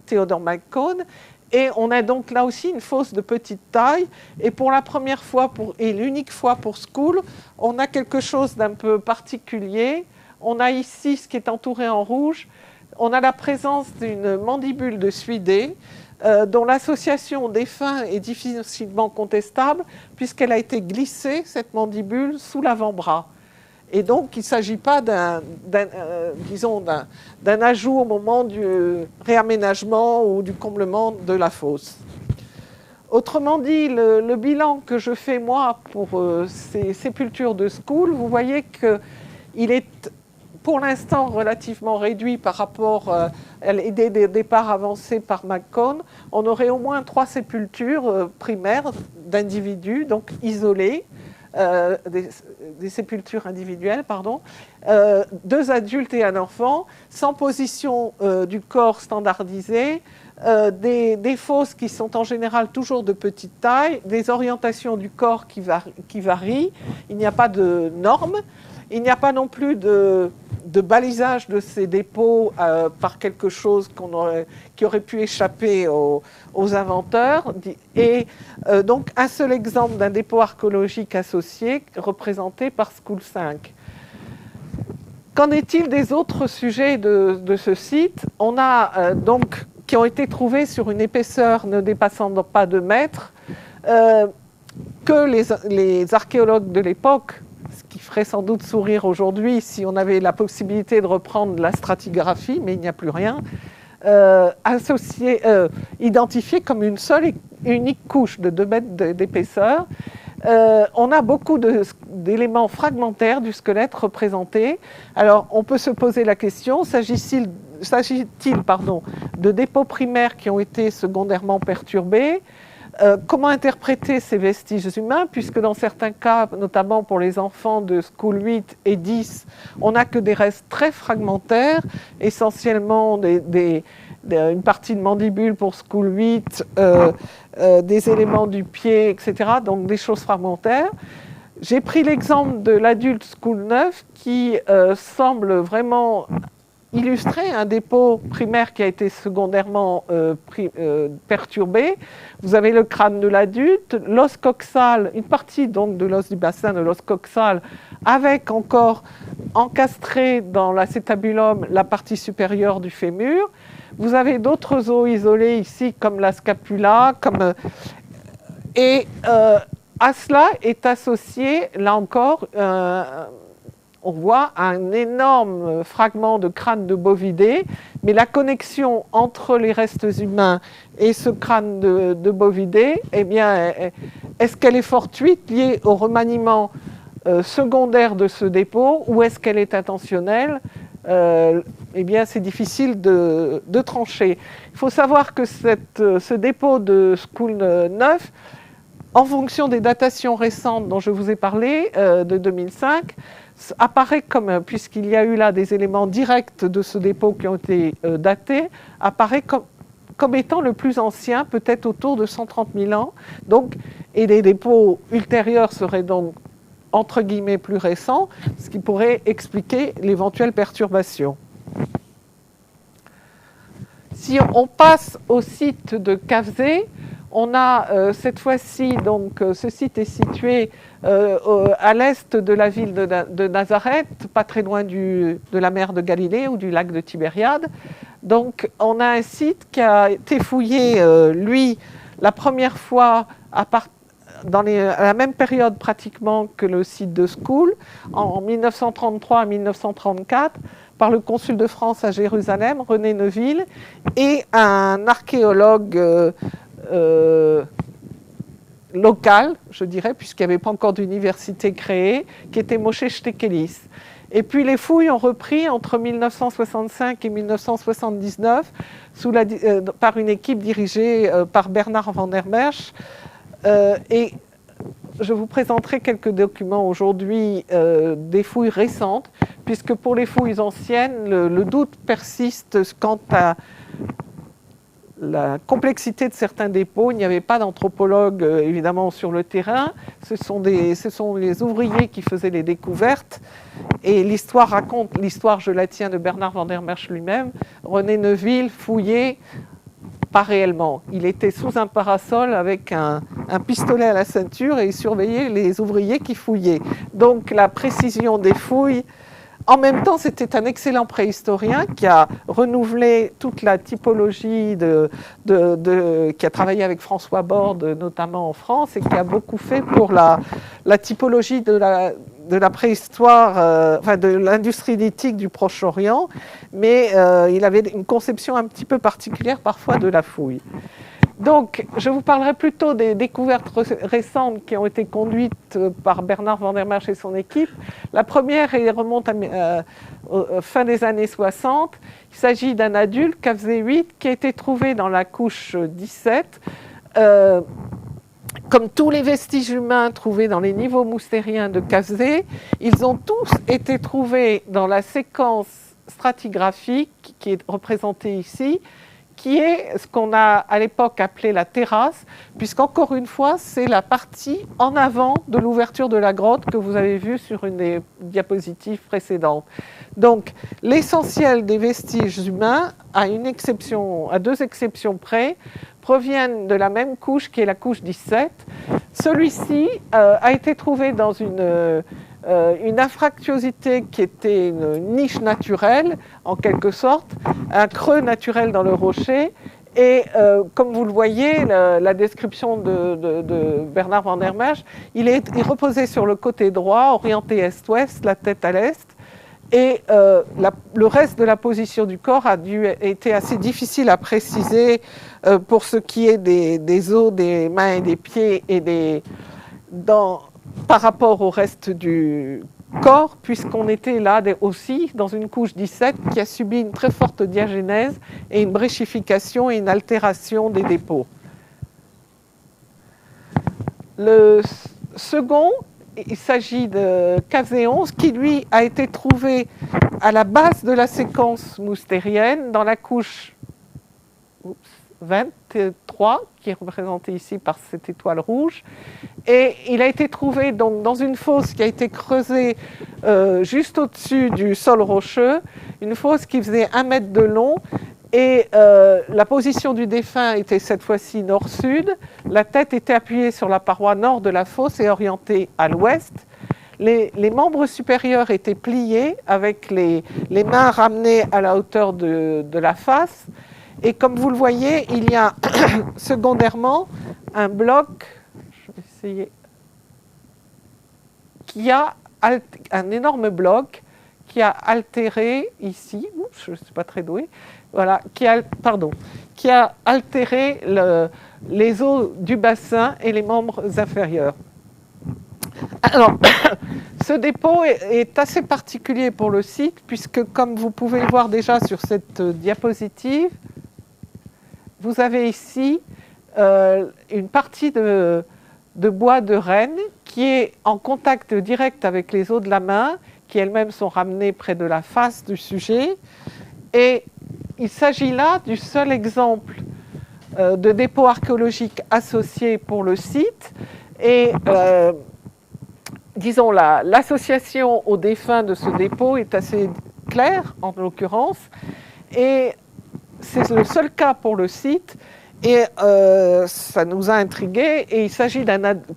Theodore McCone. Et on a donc là aussi une fosse de petite taille. Et pour la première fois et l'unique fois pour School, on a quelque chose d'un peu particulier. On a ici ce qui est entouré en rouge. On a la présence d'une mandibule de suidé, dont l'association des fins est difficilement contestable, puisqu'elle a été glissée, cette mandibule, sous l'avant-bras. Et donc, il ne s'agit pas d'un ajout au moment du réaménagement ou du comblement de la fosse. Autrement dit, le bilan que je fais, moi, pour ces sépultures de School, vous voyez qu'il est pour l'instant relativement réduit par rapport à l'idée des départs avancés par McCone. On aurait au moins 3 sépultures primaires d'individus, donc isolés, des sépultures individuelles, pardon, 2 adultes et un enfant, sans position du corps standardisée, des fosses qui sont en général toujours de petite taille, des orientations du corps qui varient, il n'y a pas de normes, il n'y a pas non plus de balisage de ces dépôts par quelque chose qui aurait pu échapper aux inventeurs. Et donc un seul exemple d'un dépôt archéologique associé représenté par School 5. Qu'en est-il des autres sujets de ce site ? On a qui ont été trouvés sur une épaisseur ne dépassant pas 2 mètres, que les archéologues de l'époque, ce qui ferait sans doute sourire aujourd'hui si on avait la possibilité de reprendre la stratigraphie, mais il n'y a plus rien, identifié comme une seule et unique couche de 2 mètres d'épaisseur. On a beaucoup d'éléments fragmentaires du squelette représentés. Alors, on peut se poser la question, s'agit-il de dépôts primaires qui ont été secondairement perturbés, Comment interpréter ces vestiges humains, puisque dans certains cas, notamment pour les enfants de School 8 et 10, on n'a que des restes très fragmentaires, essentiellement une partie de mandibule pour School 8, des éléments du pied, etc., donc des choses fragmentaires. J'ai pris l'exemple de l'adulte School 9 qui semble vraiment illustrer un dépôt primaire qui a été secondairement perturbé. Vous avez le crâne de l'adulte, l'os coxal, une partie donc de l'os du bassin de l'os coxal, avec encore encastré dans l'acétabulum la partie supérieure du fémur. Vous avez d'autres os isolés ici, comme la scapula, et à cela est associé, là encore, on voit un énorme fragment de crâne de bovidé, mais la connexion entre les restes humains et ce crâne de bovidé, eh bien, est-ce qu'elle est fortuite, liée au remaniement secondaire de ce dépôt, ou est-ce qu'elle est intentionnelle? Eh bien, c'est difficile de trancher. Il faut savoir que ce dépôt de School 9, en fonction des datations récentes dont je vous ai parlé, de 2005, apparaît comme, puisqu'il y a eu là des éléments directs de ce dépôt qui ont été datés, apparaît comme étant le plus ancien, peut-être autour de 130 000 ans. Donc, et les dépôts ultérieurs seraient donc, entre guillemets, plus récents, ce qui pourrait expliquer l'éventuelle perturbation. Si on passe au site de Cavzé, on a cette fois-ci, donc ce site est situé à l'est de la ville de Nazareth, pas très loin de la mer de Galilée ou du lac de Tibériade. Donc on a un site qui a été fouillé, lui, la première fois à la même période pratiquement que le site de School, en 1933 à 1934, par le consul de France à Jérusalem, René Neuville, et un archéologue local, je dirais, puisqu'il n'y avait pas encore d'université créée, qui était Moshe Shtekelis. Et puis les fouilles ont repris entre 1965 et 1979 par une équipe dirigée par Bernard van der Merch. Et je vous présenterai quelques documents aujourd'hui des fouilles récentes, puisque pour les fouilles anciennes, le doute persiste quant à la complexité de certains dépôts. Il n'y avait pas d'anthropologue évidemment sur le terrain. Ce sont les ouvriers qui faisaient les découvertes. Et l'histoire raconte, l'histoire je la tiens de Bernard van der Merch lui-même. René Neuville fouillait pas réellement. Il était sous un parasol avec un pistolet à la ceinture et il surveillait les ouvriers qui fouillaient. Donc la précision des fouilles. En même temps, c'était un excellent préhistorien qui a renouvelé toute la typologie, qui a travaillé avec François Borde, notamment en France, et qui a beaucoup fait pour la typologie de la préhistoire, de l'industrie lithique du Proche-Orient, mais il avait une conception un petit peu particulière parfois de la fouille. Donc, je vous parlerai plutôt des découvertes récentes qui ont été conduites par Bernard van der Merch et son équipe. La première remonte à fin des années 60. Il s'agit d'un adulte, Cavzé 8, qui a été trouvé dans la couche 17. Comme tous les vestiges humains trouvés dans les niveaux moustériens de Cavzé, ils ont tous été trouvés dans la séquence stratigraphique qui est représentée ici, qui est ce qu'on a à l'époque appelé la terrasse, puisqu'encore une fois, c'est la partie en avant de l'ouverture de la grotte que vous avez vue sur une des diapositives précédentes. Donc, l'essentiel des vestiges humains, à deux exceptions près, proviennent de la même couche qui est la couche 17. Celui-ci a été trouvé dans une infractuosité qui était une niche naturelle, en quelque sorte, un creux naturel dans le rocher. Et comme vous le voyez, la description de Bernard van der Merch, il reposait sur le côté droit, orienté est-ouest, la tête à l'est. Et le reste de la position du corps a été assez difficile à préciser pour ce qui est des os des mains et des pieds et par rapport au reste du corps, puisqu'on était là aussi dans une couche 17 qui a subi une très forte diagénèse et une bréchification et une altération des dépôts. Le second, il s'agit de Cazéon, qui lui a été trouvé à la base de la séquence moustérienne, dans la couche 23, qui est représentée ici par cette étoile rouge. Et il a été trouvé donc dans une fosse qui a été creusée juste au-dessus du sol rocheux, une fosse qui faisait 1 mètre de long. Et la position du défunt était cette fois-ci nord-sud. La tête était appuyée sur la paroi nord de la fosse et orientée à l'ouest. Les membres supérieurs étaient pliés avec les mains ramenées à la hauteur de la face. Et comme vous le voyez, il y a secondairement un bloc, je vais essayer, qui a un énorme bloc qui a altéré ici, je ne suis pas très douée, voilà, qui a altéré les os du bassin et les membres inférieurs. Alors, ce dépôt est assez particulier pour le site, puisque comme vous pouvez le voir déjà sur cette diapositive, vous avez ici une partie de bois de renne qui est en contact direct avec les os de la main, qui elles-mêmes sont ramenées près de la face du sujet. Et il s'agit là du seul exemple de dépôt archéologique associé pour le site. Et disons, l'association aux défunts de ce dépôt est assez claire, en l'occurrence. Et c'est le seul cas pour le site. Et ça nous a intrigués, et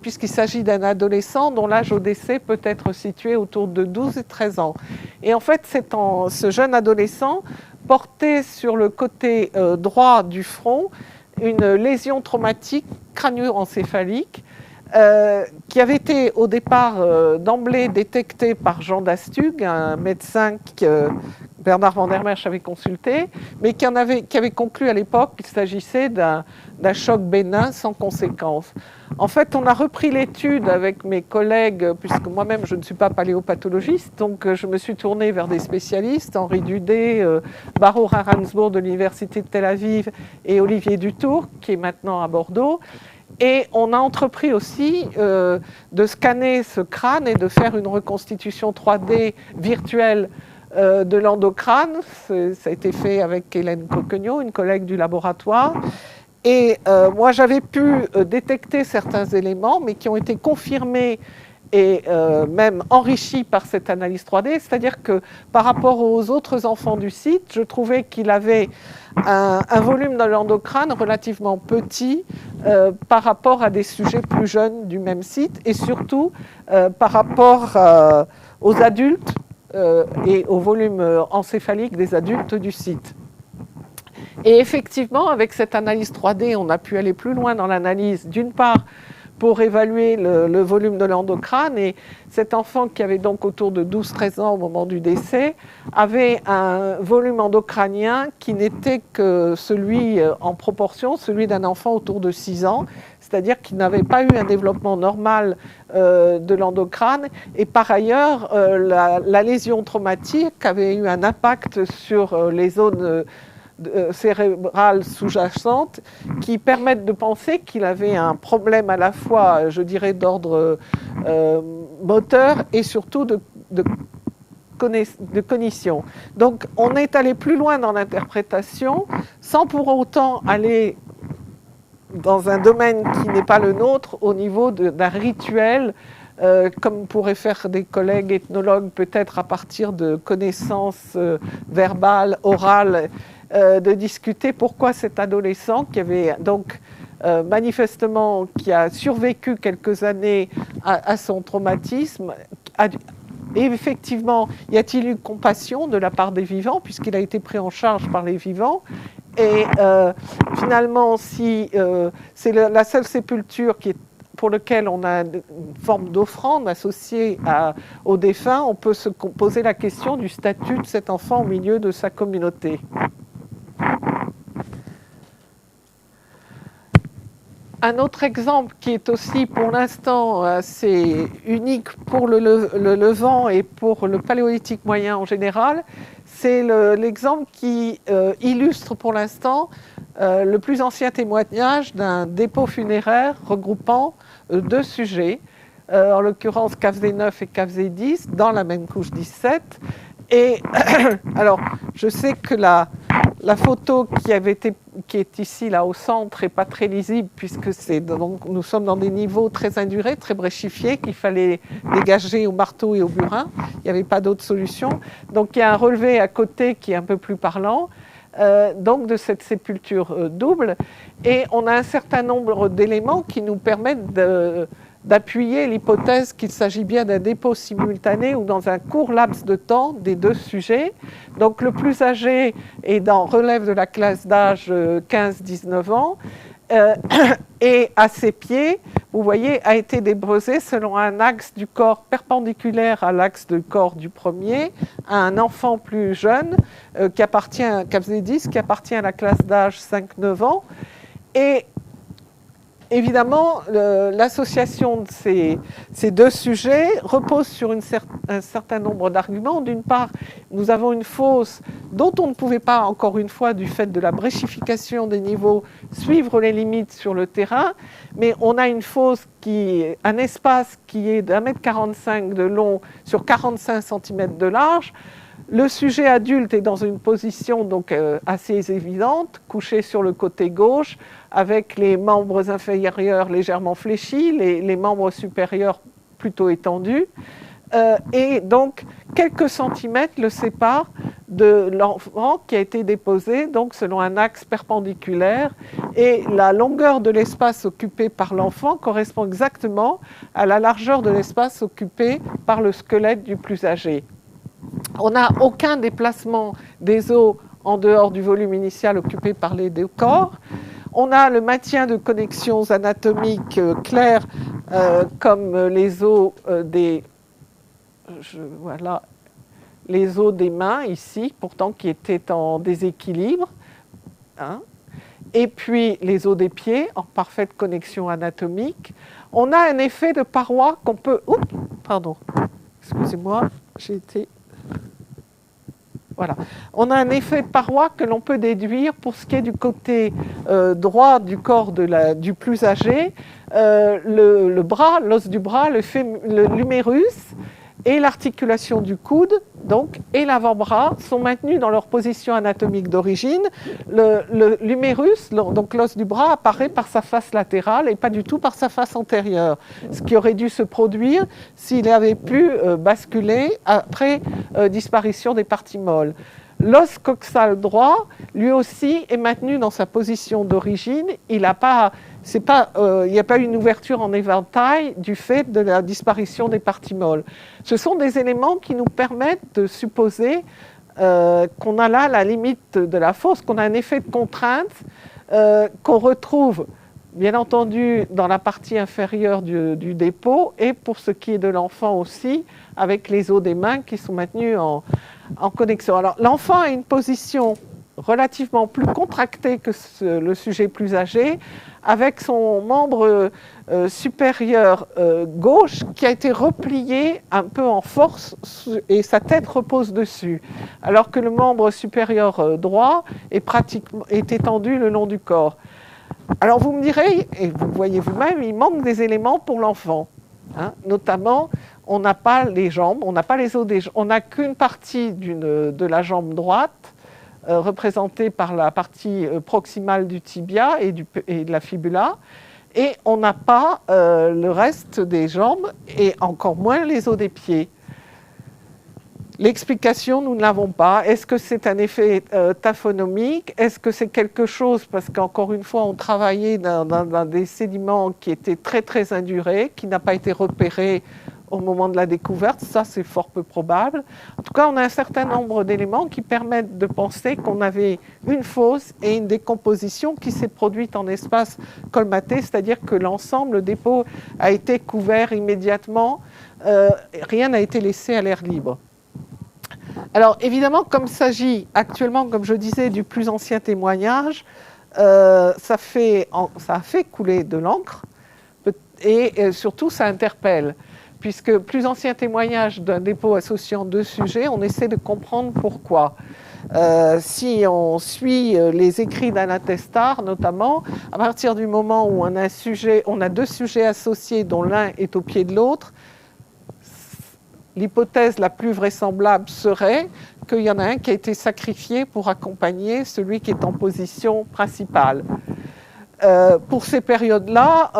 puisqu'il s'agit d'un adolescent dont l'âge au décès peut être situé autour de 12 et 13 ans. Et en fait, ce jeune adolescent portait sur le côté droit du front une lésion traumatique crânio-encéphalique qui avait été au départ d'emblée détectée par Jean Dastug, un médecin que Bernard van der Merch avait consulté, mais qui avait conclu à l'époque qu'il s'agissait d'un choc bénin sans conséquence. En fait, on a repris l'étude avec mes collègues, puisque moi-même je ne suis pas paléopathologiste, donc je me suis tournée vers des spécialistes, Henri Dudet, Baro Raransbourg de l'Université de Tel Aviv et Olivier Dutour, qui est maintenant à Bordeaux. Et on a entrepris aussi de scanner ce crâne et de faire une reconstitution 3D virtuelle de l'endocrâne. Ça a été fait avec Hélène Coquegnaud, une collègue du laboratoire. Et moi, j'avais pu détecter certains éléments, mais qui ont été confirmés et même enrichis par cette analyse 3D. C'est-à-dire que par rapport aux autres enfants du site, je trouvais qu'il avait un volume de l'endocrâne relativement petit par rapport à des sujets plus jeunes du même site, et surtout par rapport aux adultes et au volume encéphalique des adultes du site. Et effectivement, avec cette analyse 3D, on a pu aller plus loin dans l'analyse, d'une part, pour évaluer le volume de l'endocrâne. Et cet enfant, qui avait donc autour de 12-13 ans au moment du décès, avait un volume endocrânien qui n'était que celui, en proportion, celui d'un enfant autour de 6 ans, c'est-à-dire qu'il n'avait pas eu un développement normal de l'endocrâne. Et par ailleurs, la lésion traumatique avait eu un impact sur les zones cérébrales sous-jacentes qui permettent de penser qu'il avait un problème à la fois, je dirais, d'ordre moteur et surtout de cognition. Donc on est allé plus loin dans l'interprétation sans pour autant aller dans un domaine qui n'est pas le nôtre au niveau d'un rituel comme pourraient faire des collègues ethnologues peut-être à partir de connaissances verbales, orales, de discuter pourquoi cet adolescent qui avait donc manifestement, qui a survécu quelques années à son traumatisme, et effectivement, y a-t-il eu compassion de la part des vivants, puisqu'il a été pris en charge par les vivants. Et finalement, si c'est la seule sépulture pour laquelle on a une forme d'offrande associée aux défunts, on peut se poser la question du statut de cet enfant au milieu de sa communauté. Un autre exemple qui est aussi pour l'instant assez unique pour le Levant et pour le Paléolithique moyen en général, c'est l'exemple qui illustre pour l'instant le plus ancien témoignage d'un dépôt funéraire regroupant deux sujets, en l'occurrence KFZ9 et KFZ10, dans la même couche 17. Et alors, je sais que la photo qui est ici, là, au centre, n'est pas très lisible, puisque donc, nous sommes dans des niveaux très indurés, très bréchifiés, qu'il fallait dégager au marteau et au burin. Il n'y avait pas d'autre solution. Donc, il y a un relevé à côté qui est un peu plus parlant, donc de cette sépulture double. Et on a un certain nombre d'éléments qui nous permettent d'appuyer l'hypothèse qu'il s'agit bien d'un dépôt simultané ou dans un court laps de temps des deux sujets. Donc le plus âgé relève de la classe d'âge 15-19 ans et à ses pieds, vous voyez, a été déposé selon un axe du corps perpendiculaire à l'axe du corps du premier, à un enfant plus jeune qui appartient à KFZ10, qui appartient à la classe d'âge 5-9 ans. Et évidemment, l'association de ces deux sujets repose sur un certain nombre d'arguments. D'une part, nous avons une fosse dont on ne pouvait pas, encore une fois, du fait de la bréchification des niveaux, suivre les limites sur le terrain, mais on a une fosse un espace qui est d'1,45 m de long sur 45 cm de large. Le sujet adulte est dans une position donc assez évidente, couché sur le côté gauche, avec les membres inférieurs légèrement fléchis, les membres supérieurs plutôt étendus. Et donc, quelques centimètres le séparent de l'enfant qui a été déposé donc, selon un axe perpendiculaire. Et la longueur de l'espace occupé par l'enfant correspond exactement à la largeur de l'espace occupé par le squelette du plus âgé. On n'a aucun déplacement des os en dehors du volume initial occupé par les deux corps. On a le maintien de connexions anatomiques claires comme les os les os des mains ici, pourtant qui étaient en déséquilibre. Et puis les os des pieds en parfaite connexion anatomique. On a un effet de paroi qu'on peut... Oups, pardon, excusez-moi, j'ai été... Voilà. On a un effet de paroi que l'on peut déduire pour ce qui est du côté droit du corps du plus âgé. Le bras, l'os du bras, l'humérus et l'articulation du coude donc, et l'avant-bras sont maintenus dans leur position anatomique d'origine. L'humérus, donc l'os du bras, apparaît par sa face latérale et pas du tout par sa face antérieure, ce qui aurait dû se produire s'il avait pu basculer après disparition des parties molles. L'os coxal droit, lui aussi, est maintenu dans sa position d'origine. Il n'y a pas une ouverture en éventail du fait de la disparition des parties molles. Ce sont des éléments qui nous permettent de supposer qu'on a là la limite de la fosse, qu'on a un effet de contrainte qu'on retrouve, bien entendu, dans la partie inférieure du dépôt et pour ce qui est de l'enfant aussi, avec les os des mains qui sont maintenus en connexion. Alors, l'enfant a une position relativement plus contractée que le sujet plus âgé, avec son membre supérieur gauche qui a été replié un peu en force et sa tête repose dessus, alors que le membre supérieur droit est étendu le long du corps. Alors vous me direz, et vous voyez vous-même, il manque des éléments pour l'enfant. Notamment, on n'a pas les jambes, on n'a pas les os des jambes, on n'a qu'une partie de la jambe droite, représentée par la partie proximale du tibia et de la fibula, et on n'a pas le reste des jambes, et encore moins les os des pieds. L'explication, nous ne l'avons pas. Est-ce que c'est un effet taphonomique? Est-ce que c'est quelque chose, parce qu'encore une fois, on travaillait dans des sédiments qui étaient très très indurés, qui n'a pas été repéré au moment de la découverte? Ça, c'est fort peu probable. En tout cas, on a un certain nombre d'éléments qui permettent de penser qu'on avait une fosse et une décomposition qui s'est produite en espace colmaté, c'est-à-dire que l'ensemble, le dépôt, a été couvert immédiatement. Rien n'a été laissé à l'air libre. Alors évidemment, comme il s'agit actuellement, comme je disais, du plus ancien témoignage, ça a fait couler de l'encre et surtout ça interpelle, puisque plus ancien témoignage d'un dépôt associant deux sujets, on essaie de comprendre pourquoi. Si on suit les écrits d'Alain Testard, notamment, à partir du moment où on a deux sujets associés dont l'un est au pied de l'autre, l'hypothèse la plus vraisemblable serait qu'il y en a un qui a été sacrifié pour accompagner celui qui est en position principale. Pour ces périodes-là,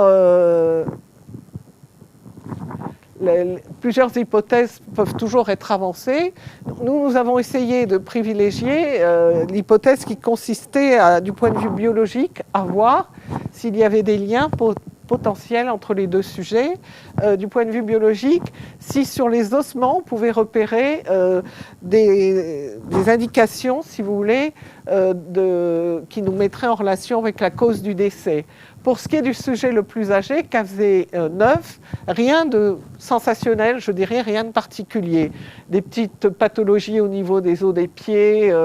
plusieurs hypothèses peuvent toujours être avancées. Nous avons essayé de privilégier l'hypothèse qui consistait, du point de vue biologique, à voir s'il y avait des liens potentiels entre les deux sujets. Du point de vue biologique, si sur les ossements, on pouvait repérer des indications, si vous voulez, qui nous mettraient en relation avec la cause du décès. Pour ce qui est du sujet le plus âgé, Cavzé 9, rien de sensationnel, je dirais, rien de particulier. Des petites pathologies au niveau des os des pieds,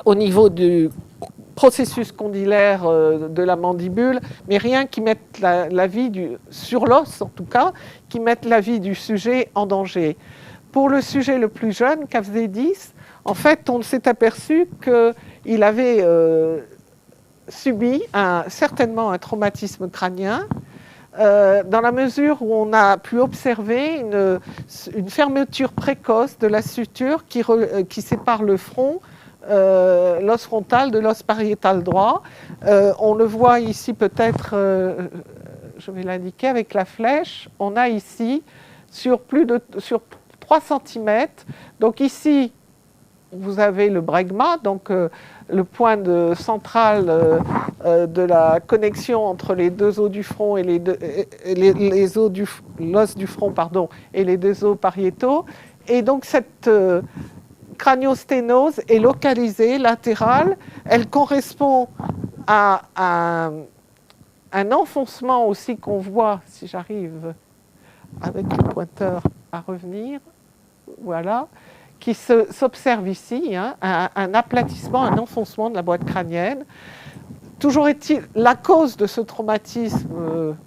au niveau du processus condylaire de la mandibule, mais rien qui mette la vie sur l'os en tout cas, qui mette la vie du sujet en danger. Pour le sujet le plus jeune, Cavzé 10, en fait, on s'est aperçu qu'il avait subi certainement un traumatisme crânien, dans la mesure où on a pu observer une fermeture précoce de la suture qui sépare le front, l'os frontal de l'os pariétal droit. On le voit ici peut-être, je vais l'indiquer avec la flèche, on a ici sur 3 cm, donc ici vous avez le bregma, donc le point central de la connexion entre les deux os du front et l'os du front, pardon, et les deux os pariétaux. Et donc cette craniosténose est localisée, latérale. Elle correspond à un enfoncement aussi qu'on voit, si j'arrive avec le pointeur à revenir, voilà, qui s'observe ici, hein, un aplatissement, un enfoncement de la boîte crânienne. Toujours est-il, la cause de ce traumatisme,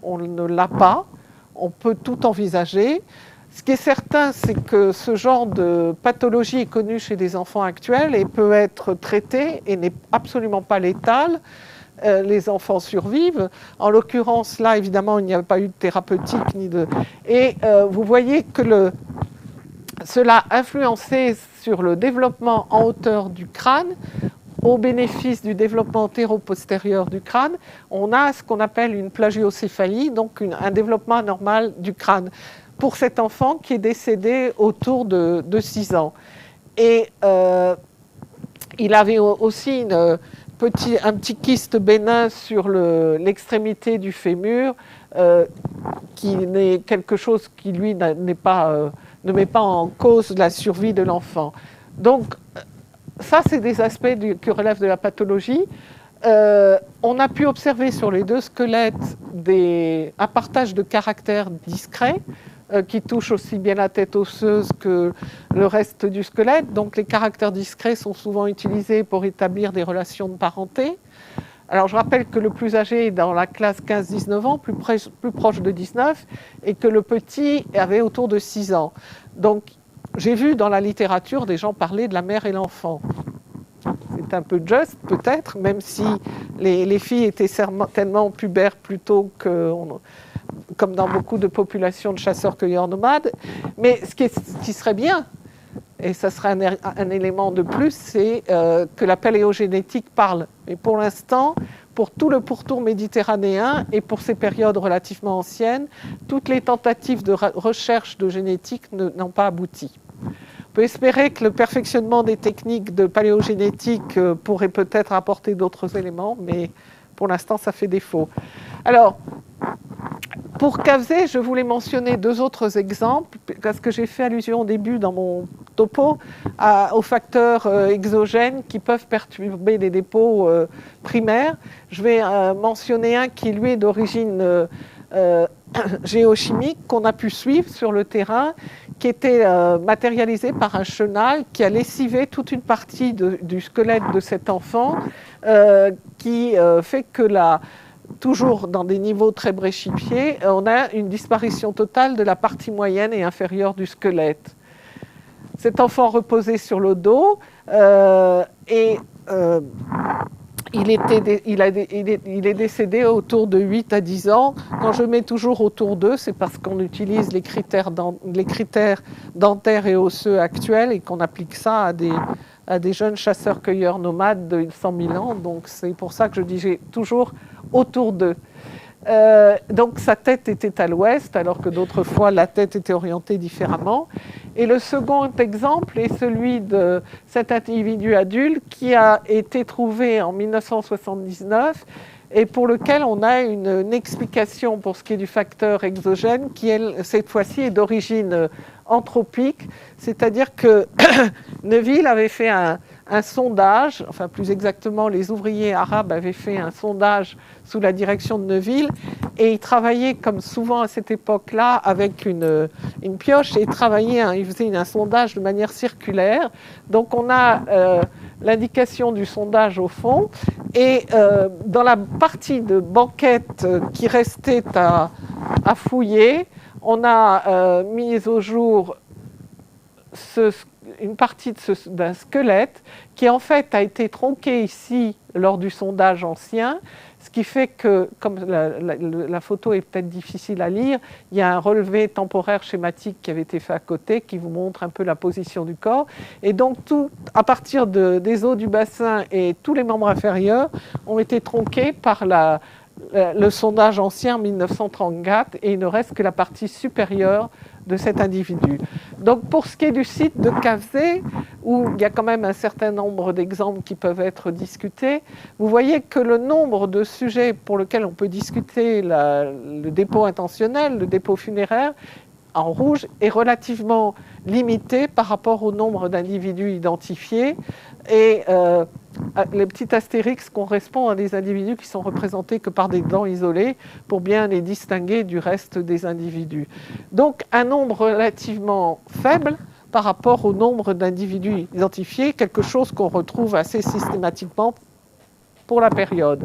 on ne l'a pas, on peut tout envisager. Ce qui est certain, c'est que ce genre de pathologie est connue chez les enfants actuels et peut être traité et n'est absolument pas létale. Les enfants survivent. En l'occurrence, là, évidemment, il n'y a pas eu de thérapeutique ni de... Et vous voyez que cela a influencé sur le développement en hauteur du crâne, au bénéfice du développement antéro-postérieur du crâne. On a ce qu'on appelle une plagiocéphalie, donc un développement anormal du crâne, pour cet enfant qui est décédé autour de 6 ans. Et il avait aussi un petit kyste bénin sur l'extrémité du fémur, qui n'est quelque chose qui, lui, ne met pas en cause la survie de l'enfant. Donc, ça, c'est des aspects qui relèvent de la pathologie. On a pu observer sur les deux squelettes un partage de caractères discrets, qui touche aussi bien la tête osseuse que le reste du squelette. Donc les caractères discrets sont souvent utilisés pour établir des relations de parenté. Alors je rappelle que le plus âgé est dans la classe 15-19 ans, plus proche de 19, et que le petit avait autour de 6 ans. Donc j'ai vu dans la littérature des gens parler de la mère et l'enfant. C'est un peu juste peut-être, même si les filles étaient certainement pubères plus tôt que... comme dans beaucoup de populations de chasseurs-cueilleurs nomades. Mais ce qui serait bien, et ça serait un élément de plus, c'est que la paléogénétique parle. Mais pour l'instant, pour tout le pourtour méditerranéen et pour ces périodes relativement anciennes, toutes les tentatives de recherche de génétique n'ont pas abouti. On peut espérer que le perfectionnement des techniques de paléogénétique pourrait peut-être apporter d'autres éléments, mais pour l'instant, ça fait défaut. Alors, pour Cavzé, je voulais mentionner 2 autres exemples, parce que j'ai fait allusion au début dans mon topo aux facteurs exogènes qui peuvent perturber les dépôts primaires. Je vais mentionner un qui, lui, est d'origine géochimique, qu'on a pu suivre sur le terrain, qui était matérialisé par un chenal qui a lessivé toute une partie du squelette de cet enfant, qui fait que toujours dans des niveaux très bréchipiés, on a une disparition totale de la partie moyenne et inférieure du squelette. cet enfant reposait sur le dos et il est décédé autour de 8 à 10 ans. Quand je mets toujours autour d'eux, c'est parce qu'on utilise les critères dentaires et osseux actuels et qu'on applique ça à des jeunes chasseurs-cueilleurs nomades de 100 000 ans. Donc c'est pour ça que je dis j'ai toujours autour d'eux. Donc sa tête était à l'ouest, alors que d'autres fois la tête était orientée différemment. Et le second exemple est celui de cet individu adulte qui a été trouvé en 1979 et pour lequel on a une explication pour ce qui est du facteur exogène qui, elle, cette fois-ci, est d'origine anthropique, c'est-à-dire que Neuville avait fait un sondage, enfin plus exactement les ouvriers arabes avaient fait un sondage sous la direction de Neuville et ils travaillaient comme souvent à cette époque-là avec une pioche et ils faisaient un sondage de manière circulaire. Donc on a l'indication du sondage au fond et dans la partie de banquette qui restait à fouiller, on a mis au jour une partie d'un squelette qui en fait a été tronqué ici lors du sondage ancien, ce qui fait que, comme la photo est peut-être difficile à lire, il y a un relevé temporaire schématique qui avait été fait à côté qui vous montre un peu la position du corps. Et donc, à partir des os du bassin et tous les membres inférieurs ont été tronqués par le sondage ancien en 1934 et il ne reste que la partie supérieure de cet individu. Donc pour ce qui est du site de Cavzé, où il y a quand même un certain nombre d'exemples qui peuvent être discutés, vous voyez que le nombre de sujets pour lesquels on peut discuter le dépôt intentionnel, le dépôt funéraire, en rouge, est relativement limité par rapport au nombre d'individus identifiés. Et les petits astérix correspondent à des individus qui sont représentés que par des dents isolées pour bien les distinguer du reste des individus. Donc un nombre relativement faible par rapport au nombre d'individus identifiés, quelque chose qu'on retrouve assez systématiquement pour la période.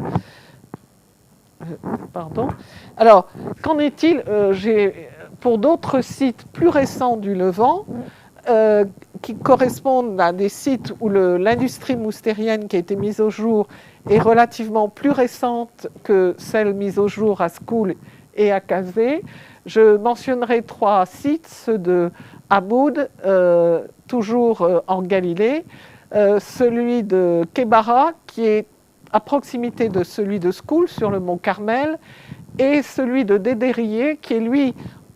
Pardon. Alors, qu'en est-il pour d'autres sites plus récents du Levant, qui correspondent à des sites où l'industrie moustérienne qui a été mise au jour est relativement plus récente que celle mise au jour à School et à Cavzé. Je mentionnerai 3 sites, ceux de Hamoud, toujours en Galilée, celui de Kébara, qui est à proximité de celui de School, sur le mont Carmel, et celui de Dédérier, qui est lui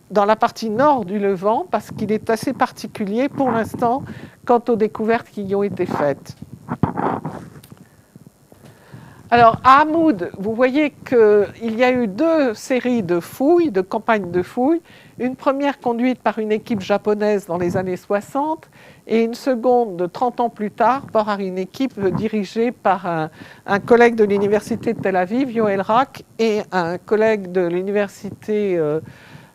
dans la partie nord du Levant, parce qu'il est assez particulier pour l'instant quant aux découvertes qui y ont été faites. Alors, à Hamoud, vous voyez qu'il y a eu 2 séries de fouilles, de campagnes de fouilles. Une première conduite par une équipe japonaise dans les années 60 et une seconde 30 ans plus tard par une équipe dirigée par un collègue de l'université de Tel Aviv, Yoel Rak, et un collègue de l'université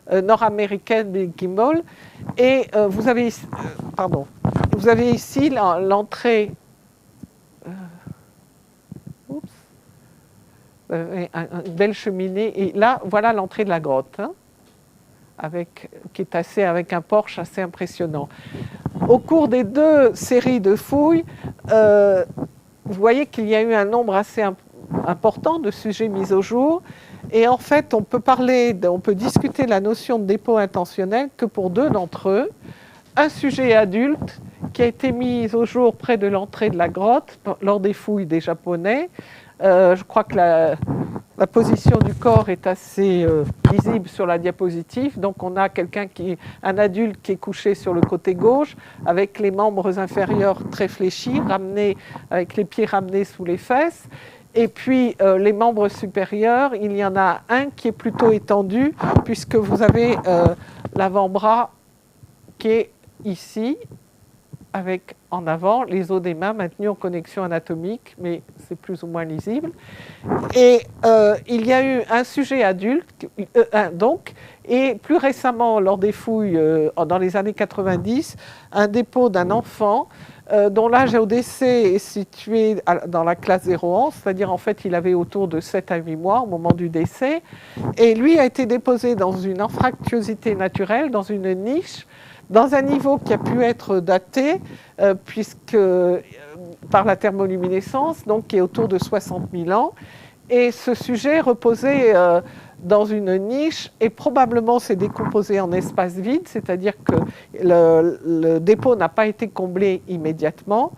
nord-américaine Bill Kimball. Et vous avez ici l'entrée. Une belle cheminée. Et là, voilà l'entrée de la grotte, hein, avec un porche assez impressionnant. Au cours des 2 séries de fouilles, vous voyez qu'il y a eu un nombre assez important de sujets mis au jour. Et en fait, on peut discuter la notion de dépôt intentionnel que pour 2 d'entre eux. Un sujet adulte qui a été mis au jour près de l'entrée de la grotte lors des fouilles des Japonais. Je crois que la position du corps est assez visible sur la diapositive. Donc on a un adulte qui est couché sur le côté gauche avec les membres inférieurs très fléchis, avec les pieds ramenés sous les fesses. Et puis les membres supérieurs, il y en a un qui est plutôt étendu puisque vous avez l'avant-bras qui est ici avec en avant, les os des mains maintenus en connexion anatomique, mais c'est plus ou moins lisible. Et il y a eu un sujet adulte, donc, et plus récemment, lors des fouilles dans les années 90, un dépôt d'un enfant dont l'âge au décès est situé dans la classe 0-11, c'est-à-dire en fait il avait autour de 7 à 8 mois au moment du décès, et lui a été déposé dans une anfractuosité naturelle, dans une niche, dans un niveau qui a pu être daté, puisque par la thermoluminescence, donc qui est autour de 60 000 ans, et ce sujet reposait dans une niche et probablement s'est décomposé en espace vide, c'est-à-dire que le dépôt n'a pas été comblé immédiatement.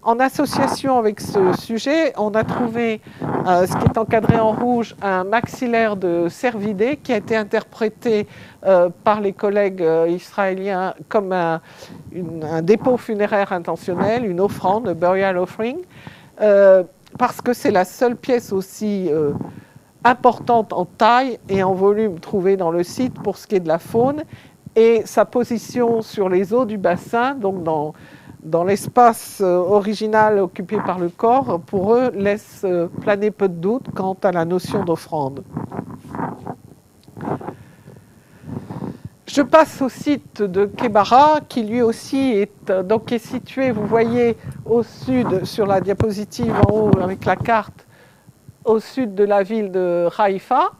En association avec ce sujet, on a trouvé ce qui est encadré en rouge, un maxillaire de cervidés qui a été interprété par les collègues israéliens comme un dépôt funéraire intentionnel, une offrande, un burial offering, parce que c'est la seule pièce aussi importante en taille et en volume trouvée dans le site pour ce qui est de la faune, et sa position sur les eaux du bassin, donc dans l'espace original occupé par le corps, pour eux, laisse planer peu de doute quant à la notion d'offrande. Je passe au site de Kebara, qui lui aussi est situé, vous voyez, au sud, sur la diapositive en haut avec la carte, au sud de la ville de Haïfa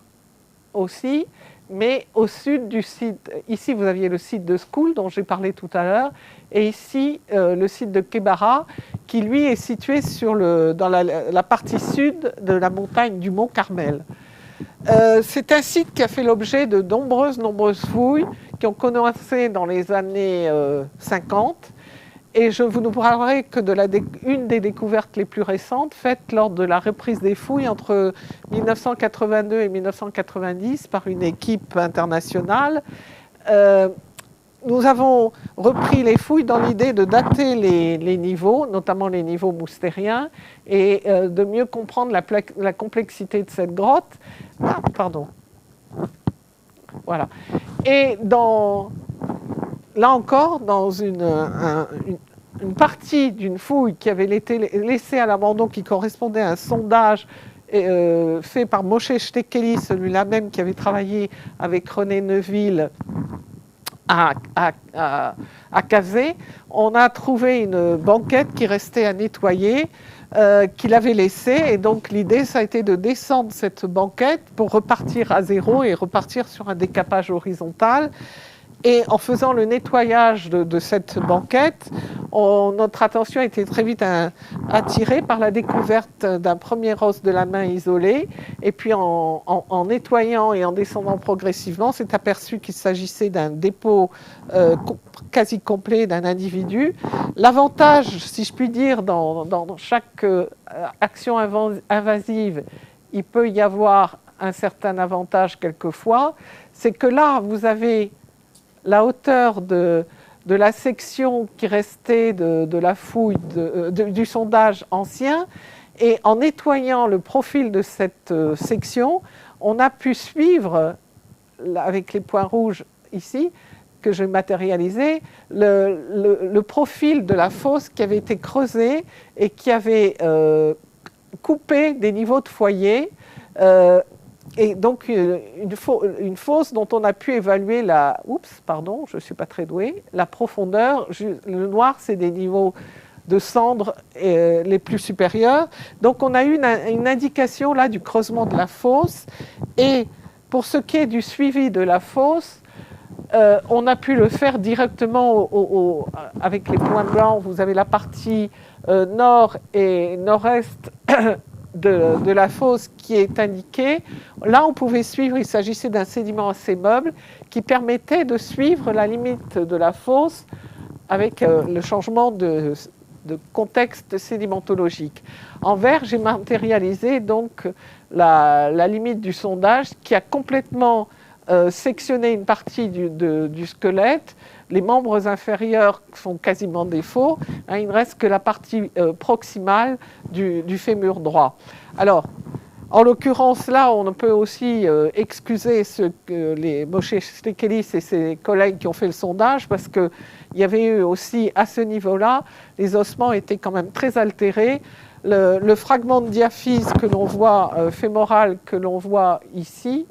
aussi, mais au sud du site. Ici, vous aviez le site de School, dont j'ai parlé tout à l'heure, et ici, le site de Kebara, qui lui est situé dans la partie sud de la montagne du Mont Carmel. C'est un site qui a fait l'objet de nombreuses fouilles qui ont commencé dans les années 50. Et je vous parlerai que une des découvertes les plus récentes, faites lors de la reprise des fouilles entre 1982 et 1990 par une équipe internationale. Nous avons repris les fouilles dans l'idée de dater les niveaux, notamment les niveaux moustériens, et de mieux comprendre la complexité de cette grotte. Ah, pardon. Voilà. Et là encore, dans une partie d'une fouille qui avait été laissée à l'abandon, qui correspondait à un sondage fait par Moshe Shtekeli, celui-là même qui avait travaillé avec René Neuville à Kazé, on a trouvé une banquette qui restait à nettoyer, qu'il avait laissée. Et donc l'idée, ça a été de descendre cette banquette pour repartir à zéro et repartir sur un décapage horizontal. Et en faisant le nettoyage de cette banquette, notre attention a été très vite attirée par la découverte d'un premier os de la main isolé. Et puis en nettoyant et en descendant progressivement, on s'est aperçu qu'il s'agissait d'un dépôt quasi complet d'un individu. L'avantage, si je puis dire, dans chaque action invasive, il peut y avoir un certain avantage quelquefois, c'est que là, vous avez la hauteur de la section qui restait de la fouille du sondage ancien, et en nettoyant le profil de cette section, on a pu suivre, avec les points rouges ici, que j'ai matérialisé, le profil de la fosse qui avait été creusée et qui avait coupé des niveaux de foyer, et donc une fosse dont on a pu évaluer la profondeur. Le noir, c'est des niveaux de cendres les plus supérieurs. Donc on a eu une indication là du creusement de la fosse. Et pour ce qui est du suivi de la fosse, on a pu le faire directement avec les points blancs. Vous avez la partie nord et nord-est de la fosse qui est indiquée. Là, on pouvait suivre, il s'agissait d'un sédiment assez meuble qui permettait de suivre la limite de la fosse avec le changement de contexte sédimentologique. En vert, j'ai matérialisé donc la limite du sondage qui a complètement sectionné une partie du squelette. Les membres inférieurs sont quasiment des faux. Il ne reste que la partie proximale du fémur droit. Alors, En l'occurrence, là, on peut aussi excuser les Moshe Stekelis et ses collègues qui ont fait le sondage, parce qu'il y avait eu aussi, à ce niveau-là, les ossements étaient quand même très altérés. Le fragment de diaphyse que l'on voit, fémoral, que l'on voit ici,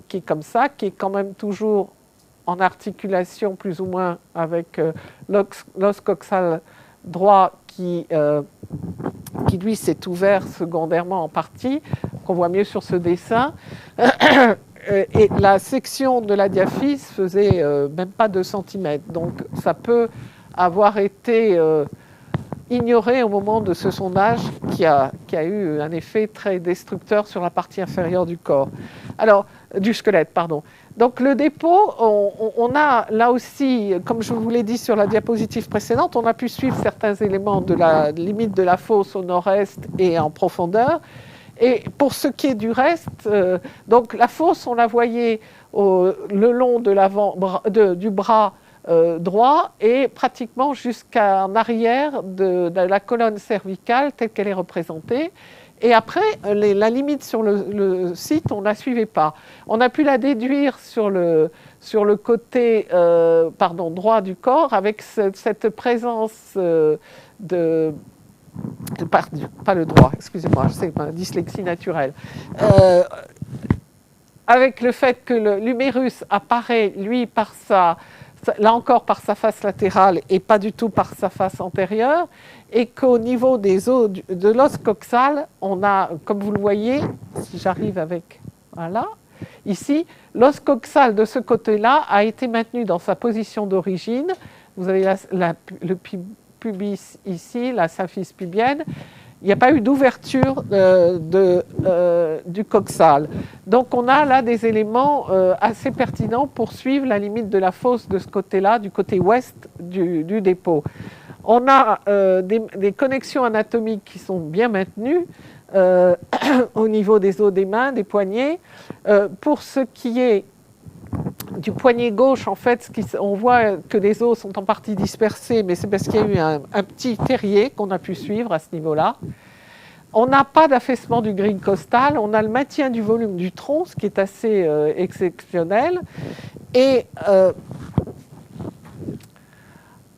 qui est comme ça, qui est quand même toujours en articulation plus ou moins avec l'os coxal droit qui lui s'est ouvert secondairement en partie, qu'on voit mieux sur ce dessin. Et la section de la diaphyse faisait même pas 2 cm. Donc ça peut avoir été ignoré au moment de ce sondage qui a eu un effet très destructeur sur la partie inférieure du corps. Alors, du squelette, pardon. Donc le dépôt, on a là aussi, comme je vous l'ai dit sur la diapositive précédente, on a pu suivre certains éléments de la limite de la fosse au nord-est et en profondeur. Et pour ce qui est du reste, donc la fosse, on la voyait le long de du bras droit et pratiquement jusqu'en arrière de la colonne cervicale telle qu'elle est représentée. Et après, la limite sur le site, on ne la suivait pas. On a pu la déduire sur le côté droit du corps avec cette présence pas le droit, excusez-moi, c'est ma dyslexie naturelle. Avec le fait que l'humérus apparaît, lui, là encore par sa face latérale et pas du tout par sa face antérieure, et qu'au niveau des os de l'os coxal, on a, comme vous le voyez, si j'arrive avec, voilà, ici, l'os coxal de ce côté-là a été maintenu dans sa position d'origine. Vous avez le pubis ici, la symphyse pubienne. Il n'y a pas eu d'ouverture du coxal. Donc on a là des éléments assez pertinents pour suivre la limite de la fosse de ce côté-là, du côté ouest du dépôt. On a des connexions anatomiques qui sont bien maintenues au niveau des os des mains, des poignets. Pour ce qui est du poignet gauche, en fait, on voit que les os sont en partie dispersés, mais c'est parce qu'il y a eu un petit terrier qu'on a pu suivre à ce niveau-là. On n'a pas d'affaissement du grille costal, on a le maintien du volume du tronc, ce qui est assez exceptionnel. Et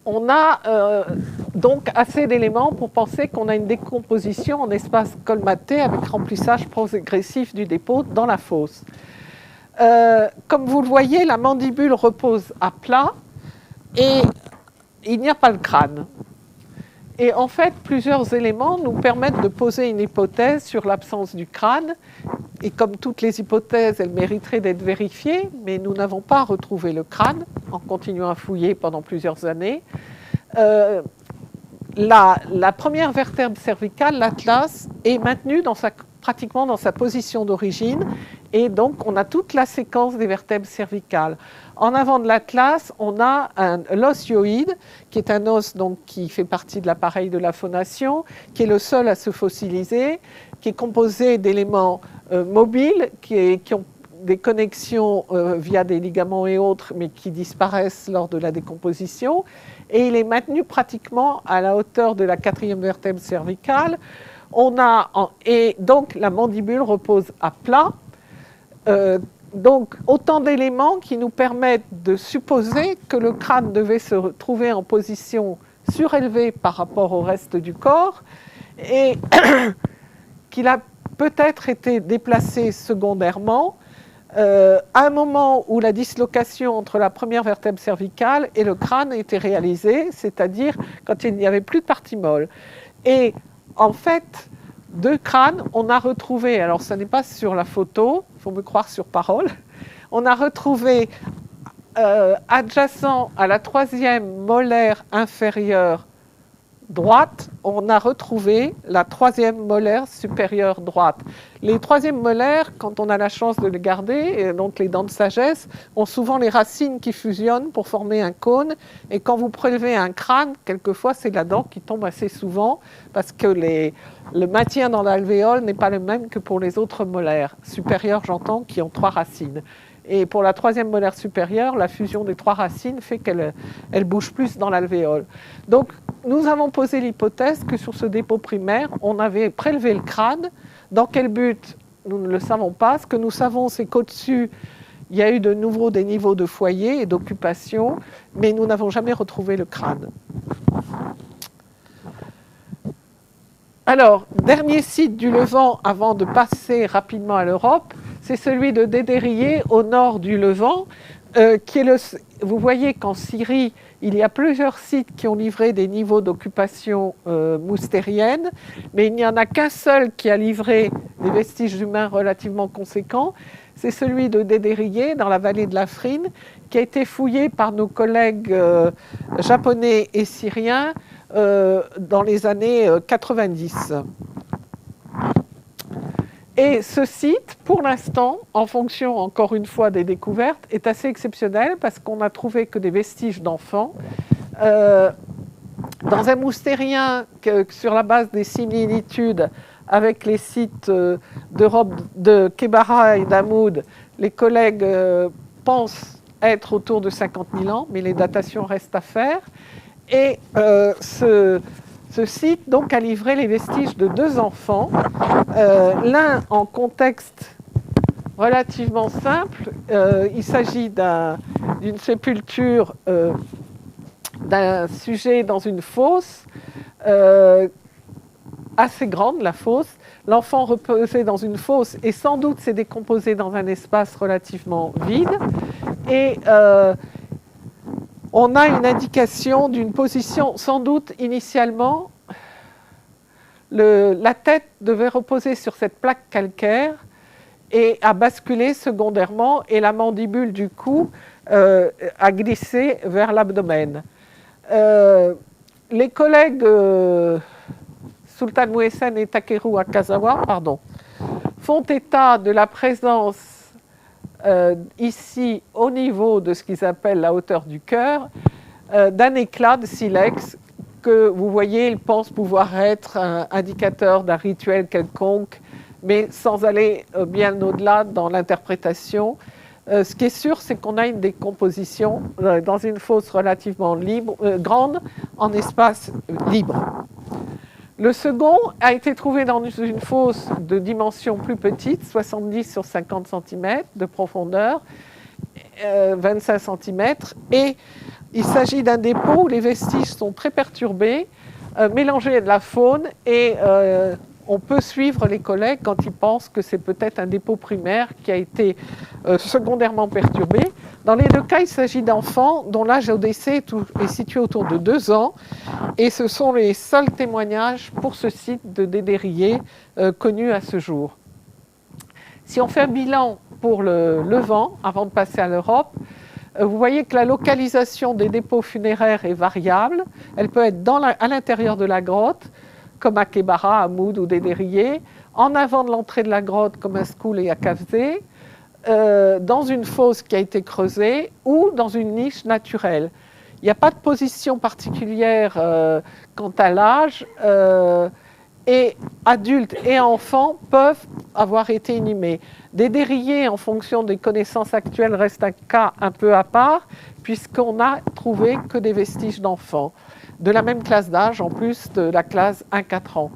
on a donc assez d'éléments pour penser qu'on a une décomposition en espace colmaté avec remplissage progressif du dépôt dans la fosse. Comme vous le voyez, la mandibule repose à plat et il n'y a pas le crâne. Et en fait, plusieurs éléments nous permettent de poser une hypothèse sur l'absence du crâne. Et comme toutes les hypothèses, elles mériteraient d'être vérifiées, mais nous n'avons pas retrouvé le crâne en continuant à fouiller pendant plusieurs années. La première vertèbre cervicale, l'atlas, est maintenue pratiquement dans sa position d'origine. Et donc, on a toute la séquence des vertèbres cervicales. En avant de l'atlas, on a l'os hyoïde, qui est un os donc, qui fait partie de l'appareil de la phonation, qui est le seul à se fossiliser, qui est composé d'éléments mobiles, qui ont des connexions via des ligaments et autres, mais qui disparaissent lors de la décomposition. Et il est maintenu pratiquement à la hauteur de la 4e vertèbre cervicale. Et donc, la mandibule repose à plat. Donc, autant d'éléments qui nous permettent de supposer que le crâne devait se trouver en position surélevée par rapport au reste du corps et qu'il a peut-être été déplacé secondairement à un moment où la dislocation entre la première vertèbre cervicale et le crâne était réalisée, c'est-à-dire quand il n'y avait plus de partie molle. Et en fait, de crâne, on a retrouvé, alors ce n'est pas sur la photo, il faut me croire sur parole, on a retrouvé adjacent à la 3e molaire inférieure droite, on a retrouvé la 3e molaire supérieure droite. Les 3e molaires, quand on a la chance de les garder, donc les dents de sagesse, ont souvent les racines qui fusionnent pour former un cône. Et quand vous prélevez un crâne, quelquefois c'est la dent qui tombe assez souvent parce que le maintien dans l'alvéole n'est pas le même que pour les autres molaires supérieures, j'entends, qui ont 3 racines. Et pour la 3e molaire supérieure, la fusion des 3 racines fait qu'elle bouge plus dans l'alvéole. Donc, nous avons posé l'hypothèse que sur ce dépôt primaire, on avait prélevé le crâne. Dans quel but? Nous ne le savons pas. Ce que nous savons, c'est qu'au-dessus, il y a eu de nouveau des niveaux de foyer et d'occupation, mais nous n'avons jamais retrouvé le crâne. Alors, dernier site du Levant avant de passer rapidement à l'Europe, c'est celui de Dédérié au nord du Levant. Vous voyez qu'en Syrie, il y a plusieurs sites qui ont livré des niveaux d'occupation moustérienne, mais il n'y en a qu'un seul qui a livré des vestiges humains relativement conséquents. C'est celui de Dédérié, dans la vallée de l'Afrine, qui a été fouillé par nos collègues japonais et syriens dans les années 90. Et ce site, pour l'instant, en fonction, encore une fois, des découvertes, est assez exceptionnel parce qu'on n'a trouvé que des vestiges d'enfants. Dans un moustérien, sur la base des similitudes avec les sites d'Europe, de Kébara et d'Hamoud, les collègues pensent être autour de 50 000 ans, mais les datations restent à faire. Et ce site donc, a livré les vestiges de 2 enfants, l'un en contexte relativement simple. Il s'agit d'une sépulture d'un sujet dans une fosse, assez grande, la fosse. L'enfant reposait dans une fosse et sans doute s'est décomposé dans un espace relativement vide. Et on a une indication d'une position, sans doute initialement, la tête devait reposer sur cette plaque calcaire et a basculé secondairement et la mandibule du cou a glissé vers l'abdomen. Les collègues Sultan Muhsen et Takeru Akazawa font état de la présence ici, au niveau de ce qu'ils appellent la hauteur du cœur, d'un éclat de silex que vous voyez, ils pensent pouvoir être un indicateur d'un rituel quelconque, mais sans aller bien au-delà dans l'interprétation. Ce qui est sûr, c'est qu'on a une décomposition dans une fosse relativement grande, en espace libre. Le second a été trouvé dans une fosse de dimension plus petite, 70 sur 50 cm de profondeur, 25 cm, et il s'agit d'un dépôt où les vestiges sont très perturbés, mélangés à de la faune, et on peut suivre les collègues quand ils pensent que c'est peut-être un dépôt primaire qui a été secondairement perturbé. Dans les 2 cas, il s'agit d'enfants dont l'âge au décès est situé autour de 2 ans, et ce sont les seuls témoignages pour ce site de Dédérié connus à ce jour. Si on fait un bilan pour le Levant, avant de passer à l'Europe, vous voyez que la localisation des dépôts funéraires est variable. Elle peut être à l'intérieur de la grotte, comme à Kébara, à Hamoud ou Dédérié, en avant de l'entrée de la grotte, comme à Skoul et à Kafzé, dans une fosse qui a été creusée ou dans une niche naturelle. Il n'y a pas de position particulière quant à l'âge, et adultes et enfants peuvent avoir été inhumés. Dédérié, en fonction des connaissances actuelles, reste un cas un peu à part, puisqu'on n'a trouvé que des vestiges d'enfants, de la même classe d'âge, en plus de la classe 1-4 ans.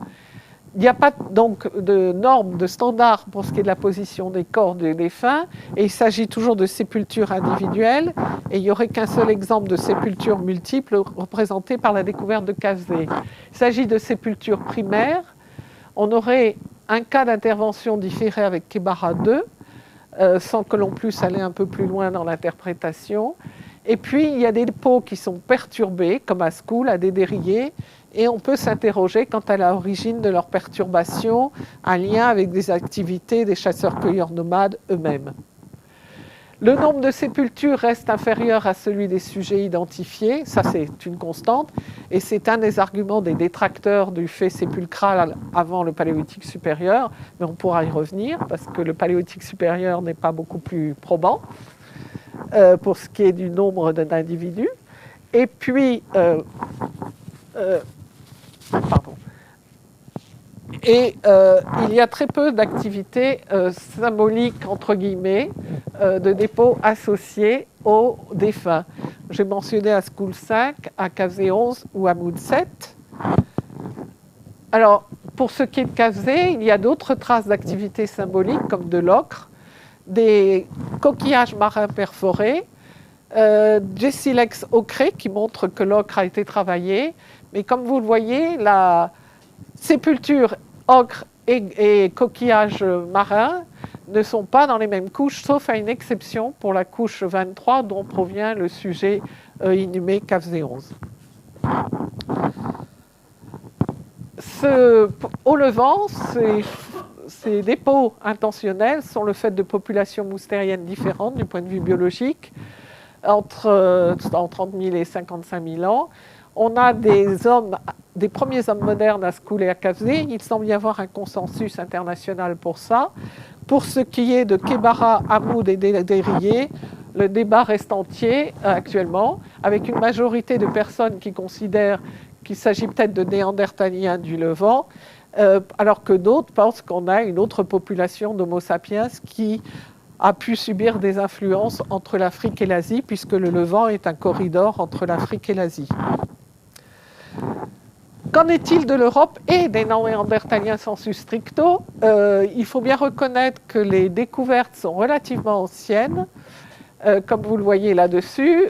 Il n'y a pas donc de normes, de standards pour ce qui est de la position des corps des défunts, et il s'agit toujours de sépultures individuelles, et il n'y aurait qu'un seul exemple de sépulture multiple représentée par la découverte de Kafzé. Il s'agit de sépultures primaires. On aurait un cas d'intervention différé avec Kébara 2, sans que l'on puisse aller un peu plus loin dans l'interprétation. Et puis, il y a des dépôts qui sont perturbés, comme à Skoul, à Dédérié, et on peut s'interroger quant à l'origine de leur perturbation, un lien avec des activités des chasseurs-cueilleurs nomades eux-mêmes. Le nombre de sépultures reste inférieur à celui des sujets identifiés, ça c'est une constante, et c'est un des arguments des détracteurs du fait sépulcral avant le Paléolithique supérieur, mais on pourra y revenir, parce que le Paléolithique supérieur n'est pas beaucoup plus probant pour ce qui est du nombre d'individus. Et puis, il y a très peu d'activités symboliques, entre guillemets, de dépôts associés aux défunts. J'ai mentionné à School 5, à Kavzé 11 ou à Mood 7. Alors, pour ce qui est de Kavzé, il y a d'autres traces d'activités symboliques comme de l'ocre, des coquillages marins perforés, des silex ocrés qui montrent que l'ocre a été travaillé. Mais comme vous le voyez, la sépulture ocre et coquillages marins ne sont pas dans les mêmes couches, sauf à une exception pour la couche 23 dont provient le sujet inhumé Kavzé 11. Au Levant, ces dépôts intentionnels sont le fait de populations moustériennes différentes du point de vue biologique, entre 30 000 et 55 000 ans. On a des premiers hommes modernes à School et à Kavzé. Il semble y avoir un consensus international pour ça. Pour ce qui est de Kébara, Hamoud et Dérié, le débat reste entier actuellement, avec une majorité de personnes qui considèrent qu'il s'agit peut-être de néandertaliens du Levant, alors que d'autres pensent qu'on a une autre population d'Homo sapiens qui a pu subir des influences entre l'Afrique et l'Asie, puisque le Levant est un corridor entre l'Afrique et l'Asie. Qu'en est-il de l'Europe et des néandertaliens sensu stricto ? Il faut bien reconnaître que les découvertes sont relativement anciennes. Comme vous le voyez là-dessus,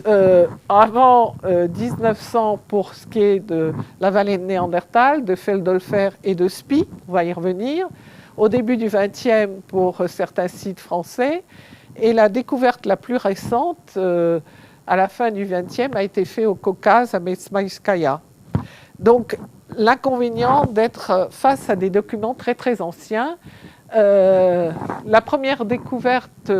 avant 1900 pour ce qui est de la vallée de Néandertal, de Feldolfer et de Spie, on va y revenir, au début du XXe pour certains sites français, et la découverte la plus récente, à la fin du XXe, a été faite au Caucase, à Metsmaïskaya. Donc l'inconvénient d'être face à des documents très très anciens. La première découverte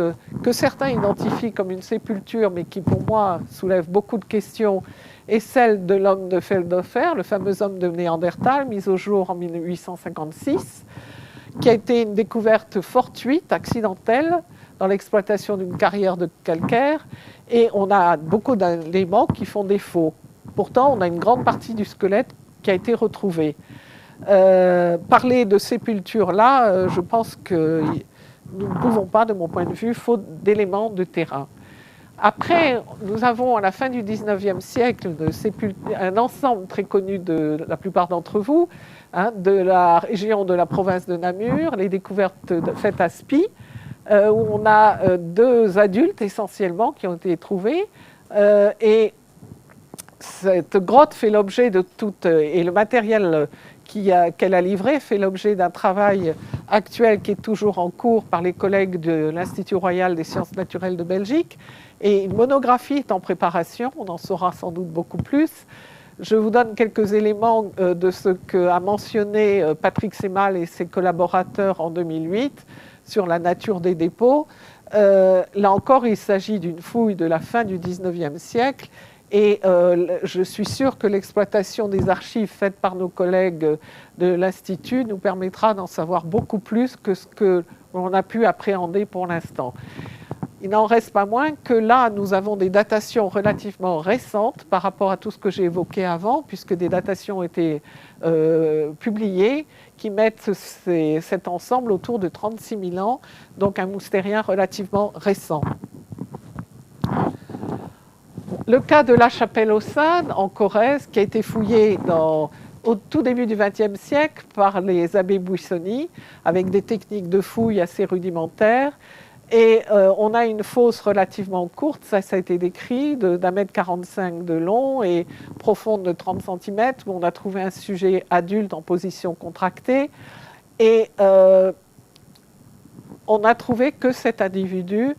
que certains identifient comme une sépulture, mais qui pour moi soulève beaucoup de questions, est celle de l'homme de Feldhofer, le fameux homme de Néandertal, mis au jour en 1856, qui a été une découverte fortuite, accidentelle, dans l'exploitation d'une carrière de calcaire, et on a beaucoup d'éléments qui font défaut. Pourtant, on a une grande partie du squelette qui a été retrouvée. Parler de sépulture là, je pense que nous ne pouvons pas, de mon point de vue, faute d'éléments de terrain. Après, nous avons à la fin du XIXe siècle un ensemble très connu de la plupart d'entre vous, de la région de la province de Namur, les découvertes faites à Spie, où on a 2 adultes essentiellement qui ont été trouvés, et cette grotte fait l'objet de et le matériel qu'elle a livré fait l'objet d'un travail actuel qui est toujours en cours par les collègues de l'Institut royal des sciences naturelles de Belgique. Et une monographie est en préparation, on en saura sans doute beaucoup plus. Je vous donne quelques éléments de ce qu'a mentionné Patrick Semal et ses collaborateurs en 2008 sur la nature des dépôts. Là encore, il s'agit d'une fouille de la fin du XIXe siècle. Et je suis sûre que l'exploitation des archives faites par nos collègues de l'Institut nous permettra d'en savoir beaucoup plus que ce que l'on a pu appréhender pour l'instant. Il n'en reste pas moins que là, nous avons des datations relativement récentes par rapport à tout ce que j'ai évoqué avant, puisque des datations ont été publiées qui mettent cet ensemble autour de 36 000 ans, donc un moustérien relativement récent. Le cas de la chapelle aux Saints en Corrèze, qui a été fouillé au tout début du XXe siècle par les abbés Buissoni, avec des techniques de fouille assez rudimentaires. Et on a une fosse relativement courte, ça a été décrit, d'1,45 m de long et profonde de 30 cm, où on a trouvé un sujet adulte en position contractée. Et on a trouvé que cet individu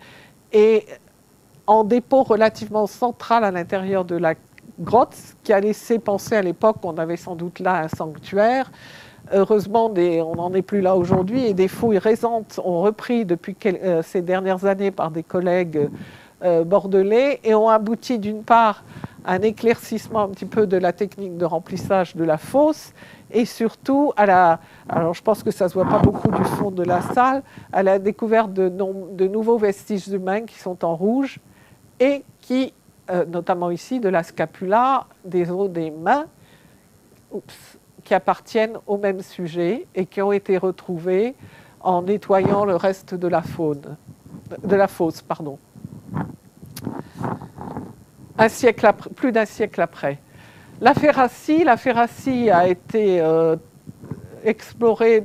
est en dépôt relativement central à l'intérieur de la grotte, ce qui a laissé penser à l'époque qu'on avait sans doute là un sanctuaire. Heureusement, on n'en est plus là aujourd'hui, et des fouilles récentes ont repris depuis ces dernières années par des collègues bordelais et ont abouti d'une part à un éclaircissement un petit peu de la technique de remplissage de la fosse et surtout alors je pense que ça ne se voit pas beaucoup du fond de la salle, à la découverte de nouveaux vestiges humains qui sont en rouge et qui, notamment ici, de la scapula, des os des mains, qui appartiennent au même sujet et qui ont été retrouvés en nettoyant le reste de la fosse. plus d'un siècle après. La ferracie a été explorée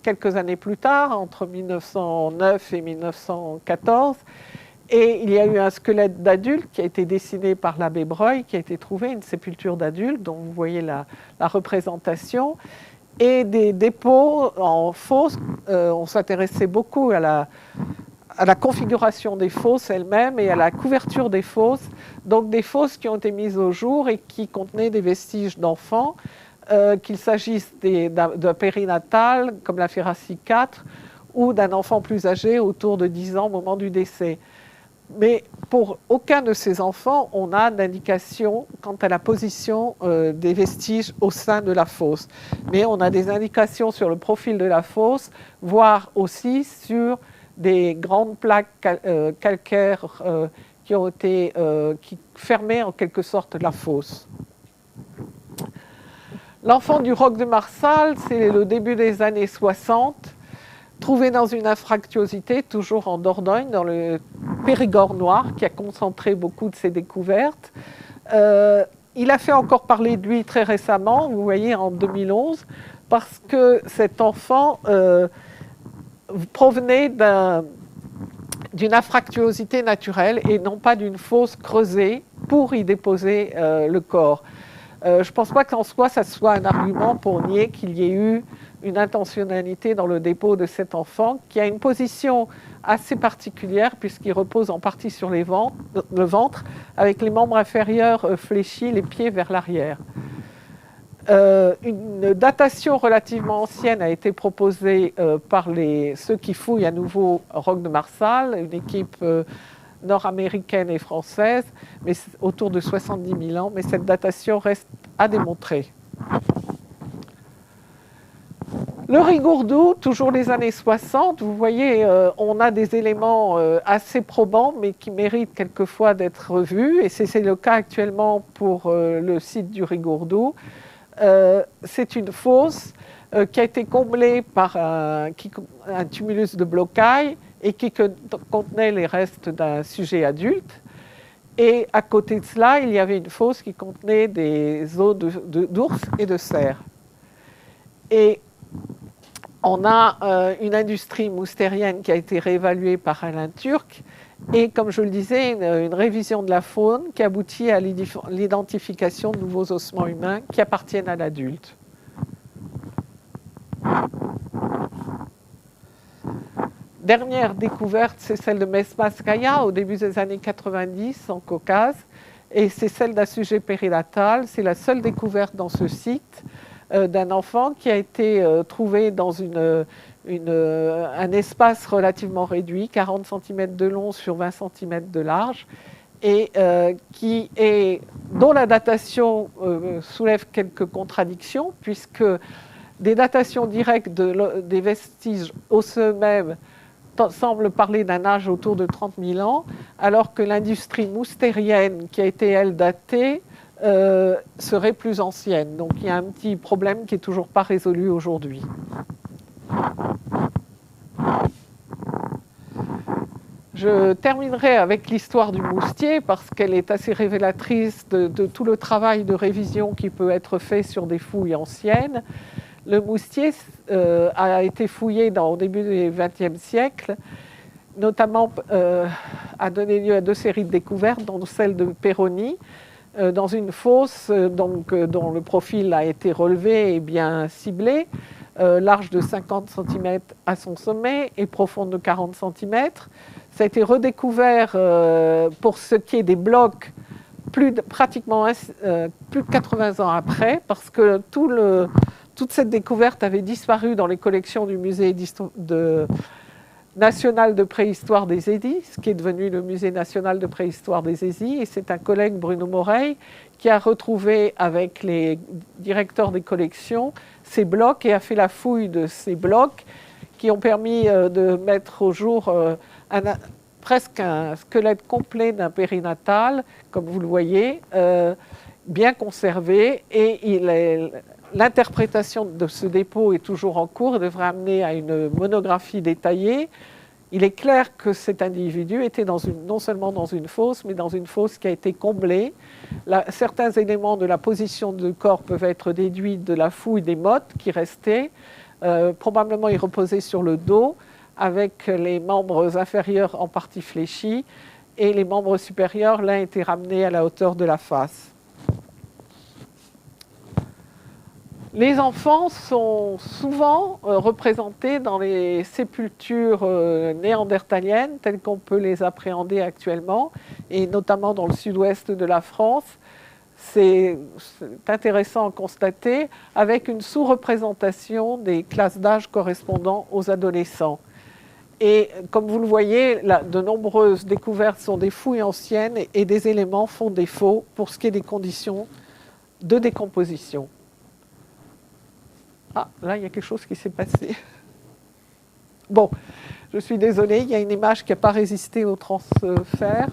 quelques années plus tard, entre 1909 et 1914. Et il y a eu un squelette d'adulte qui a été dessiné par l'abbé Breuil, qui a été trouvé, une sépulture d'adulte, dont vous voyez la représentation, et des dépôts en fosse. On s'intéressait beaucoup à la configuration des fosses elles-mêmes et à la couverture des fosses. Donc des fosses qui ont été mises au jour et qui contenaient des vestiges d'enfants, qu'il s'agisse d'un périnatal, comme la Ferracie 4, ou d'un enfant plus âgé, autour de 10 ans au moment du décès. Mais pour aucun de ces enfants, on a d'indication quant à la position des vestiges au sein de la fosse. Mais on a des indications sur le profil de la fosse, voire aussi sur des grandes plaques calcaires qui fermaient en quelque sorte la fosse. L'enfant du roc de Marsal, c'est le début des années 60, trouvé dans une anfractuosité, toujours en Dordogne, dans le Périgord noir, qui a concentré beaucoup de ses découvertes. Il a fait encore parler de lui très récemment, vous voyez, en 2011, parce que cet enfant provenait d'une anfractuosité naturelle et non pas d'une fosse creusée pour y déposer le corps. Je ne pense pas qu'en soi, ça soit un argument pour nier qu'il y ait eu une intentionnalité dans le dépôt de cet enfant, qui a une position assez particulière, puisqu'il repose en partie sur le ventre, avec les membres inférieurs fléchis, les pieds vers l'arrière. Une datation relativement ancienne a été proposée par ceux qui fouillent à nouveau Roc de Marsal, une équipe nord-américaine et française, mais autour de 70 000 ans, mais cette datation reste à démontrer. Le Rigourdou, toujours les années 60, vous voyez, on a des éléments assez probants, mais qui méritent quelquefois d'être revus, et c'est le cas actuellement pour le site du Rigourdou. C'est une fosse qui a été comblée par un tumulus de blocaille et qui contenait les restes d'un sujet adulte. Et à côté de cela, il y avait une fosse qui contenait des os d'ours et de cerfs. Et on a une industrie moustérienne qui a été réévaluée par Alain Turc et, comme je le disais, une révision de la faune qui aboutit à l'identification de nouveaux ossements humains qui appartiennent à l'adulte. Dernière découverte, c'est celle de Mestmatskaya au début des années 90 en Caucase, et c'est celle d'un sujet périnatal. C'est la seule découverte dans ce site d'un enfant qui a été trouvé dans un espace relativement réduit, 40 cm de long sur 20 cm de large, et dont la datation soulève quelques contradictions, puisque des datations directes des vestiges osseux même semblent parler d'un âge autour de 30 000 ans, alors que l'industrie moustérienne, qui a été, elle, datée, serait plus ancienne. Donc il y a un petit problème qui n'est toujours pas résolu aujourd'hui. Je terminerai avec l'histoire du moustier parce qu'elle est assez révélatrice de tout le travail de révision qui peut être fait sur des fouilles anciennes. Le moustier a été fouillé au début du XXe siècle, notamment a donné lieu à 2 séries de découvertes, dont celle de Perroni, dans une fosse dont le profil a été relevé et bien ciblé, large de 50 cm à son sommet et profonde de 40 cm. Ça a été redécouvert pour ce qui est des blocs plus de 80 ans après, parce que toute cette découverte avait disparu dans les collections du musée national de préhistoire des Hédis, ce qui est devenu le musée national de préhistoire des Hédis. Et c'est un collègue, Bruno Moreil, qui a retrouvé avec les directeurs des collections ces blocs et a fait la fouille de ces blocs qui ont permis de mettre au jour presque un squelette complet d'un périnatal, comme vous le voyez, bien conservé. Et l'interprétation de ce dépôt est toujours en cours et devrait amener à une monographie détaillée il est clair que cet individu était non seulement dans une fosse, mais dans une fosse qui a été comblée. Certains éléments de la position du corps peuvent être déduits de la fouille des mottes qui restaient. Probablement, il reposait sur le dos, avec les membres inférieurs en partie fléchis, et les membres supérieurs, l'un était ramené à la hauteur de la face. Les enfants sont souvent représentés dans les sépultures néandertaliennes telles qu'on peut les appréhender actuellement, et notamment dans le sud-ouest de la France. C'est intéressant à constater, avec une sous-représentation des classes d'âge correspondant aux adolescents. Et comme vous le voyez, de nombreuses découvertes sont des fouilles anciennes et des éléments font défaut pour ce qui est des conditions de décomposition. Ah, là, il y a quelque chose qui s'est passé. Bon, je suis désolée, il y a une image qui n'a pas résisté au transfert.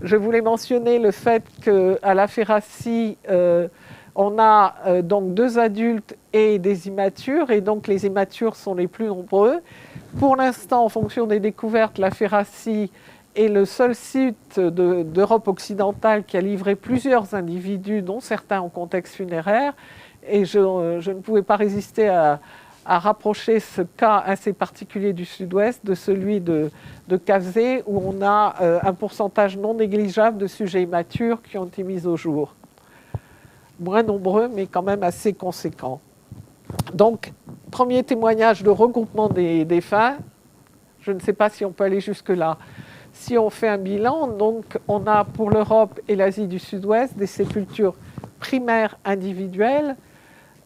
Je voulais mentionner le fait qu'à la Ferracie, on a donc 2 adultes et des immatures, et donc les immatures sont les plus nombreux. Pour l'instant, en fonction des découvertes, la Ferracie est le seul site d'Europe occidentale qui a livré plusieurs individus, dont certains en contexte funéraire. Et je ne pouvais pas résister à rapprocher ce cas assez particulier du sud-ouest de celui de Cavzé, où on a un pourcentage non négligeable de sujets immatures qui ont été mis au jour. Moins nombreux, mais quand même assez conséquents. Donc, premier témoignage de regroupement des défunts. Je ne sais pas si on peut aller jusque-là. Si on fait un bilan, donc on a pour l'Europe et l'Asie du Sud-Ouest des sépultures primaires individuelles,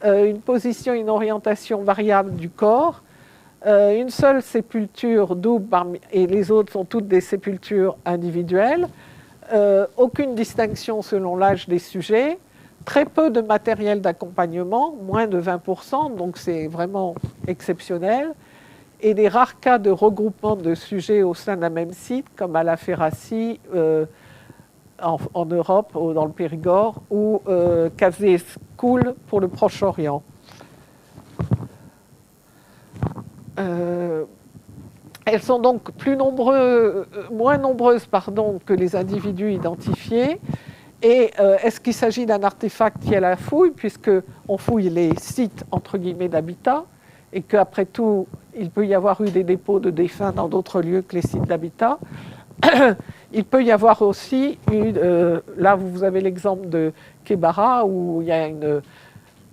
une position et une orientation variable du corps, une seule sépulture double et les autres sont toutes des sépultures individuelles, aucune distinction selon l'âge des sujets, très peu de matériel d'accompagnement, moins de 20%, donc c'est vraiment exceptionnel, et des rares cas de regroupement de sujets au sein d'un même site, comme à la Ferracie, en Europe, dans le Périgord, ou Cavzé-School pour le Proche-Orient. Elles sont donc moins nombreuses que les individus identifiés. Et est-ce qu'il s'agit d'un artefact qui est à la fouille, puisqu'on fouille les sites, entre guillemets, d'habitat, et qu'après tout, il peut y avoir eu des dépôts de défunts dans d'autres lieux que les sites d'habitat. Il peut y avoir aussi, là vous avez l'exemple de Kébara, où il y a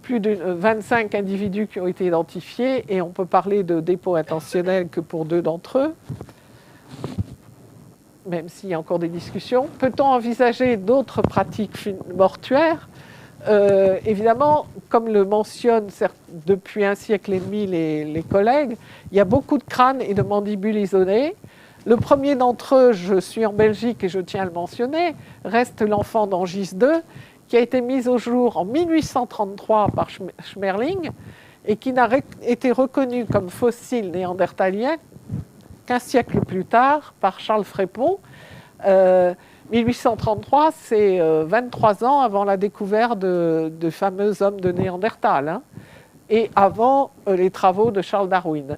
plus de 25 individus qui ont été identifiés, et on peut parler de dépôt intentionnel que pour 2 d'entre eux, même s'il y a encore des discussions. Peut-on envisager d'autres pratiques mortuaires ? Évidemment, comme le mentionnent depuis un siècle et demi les collègues, il y a beaucoup de crânes et de mandibules isolés. Le premier d'entre eux, je suis en Belgique et je tiens à le mentionner, reste l'enfant d'Angis II, qui a été mis au jour en 1833 par Schmerling et qui n'a été reconnu comme fossile néandertalien qu'1 siècle plus tard par Charles Frépon. 1833, c'est 23 ans avant la découverte de fameux hommes de Néandertal, hein, et avant les travaux de Charles Darwin.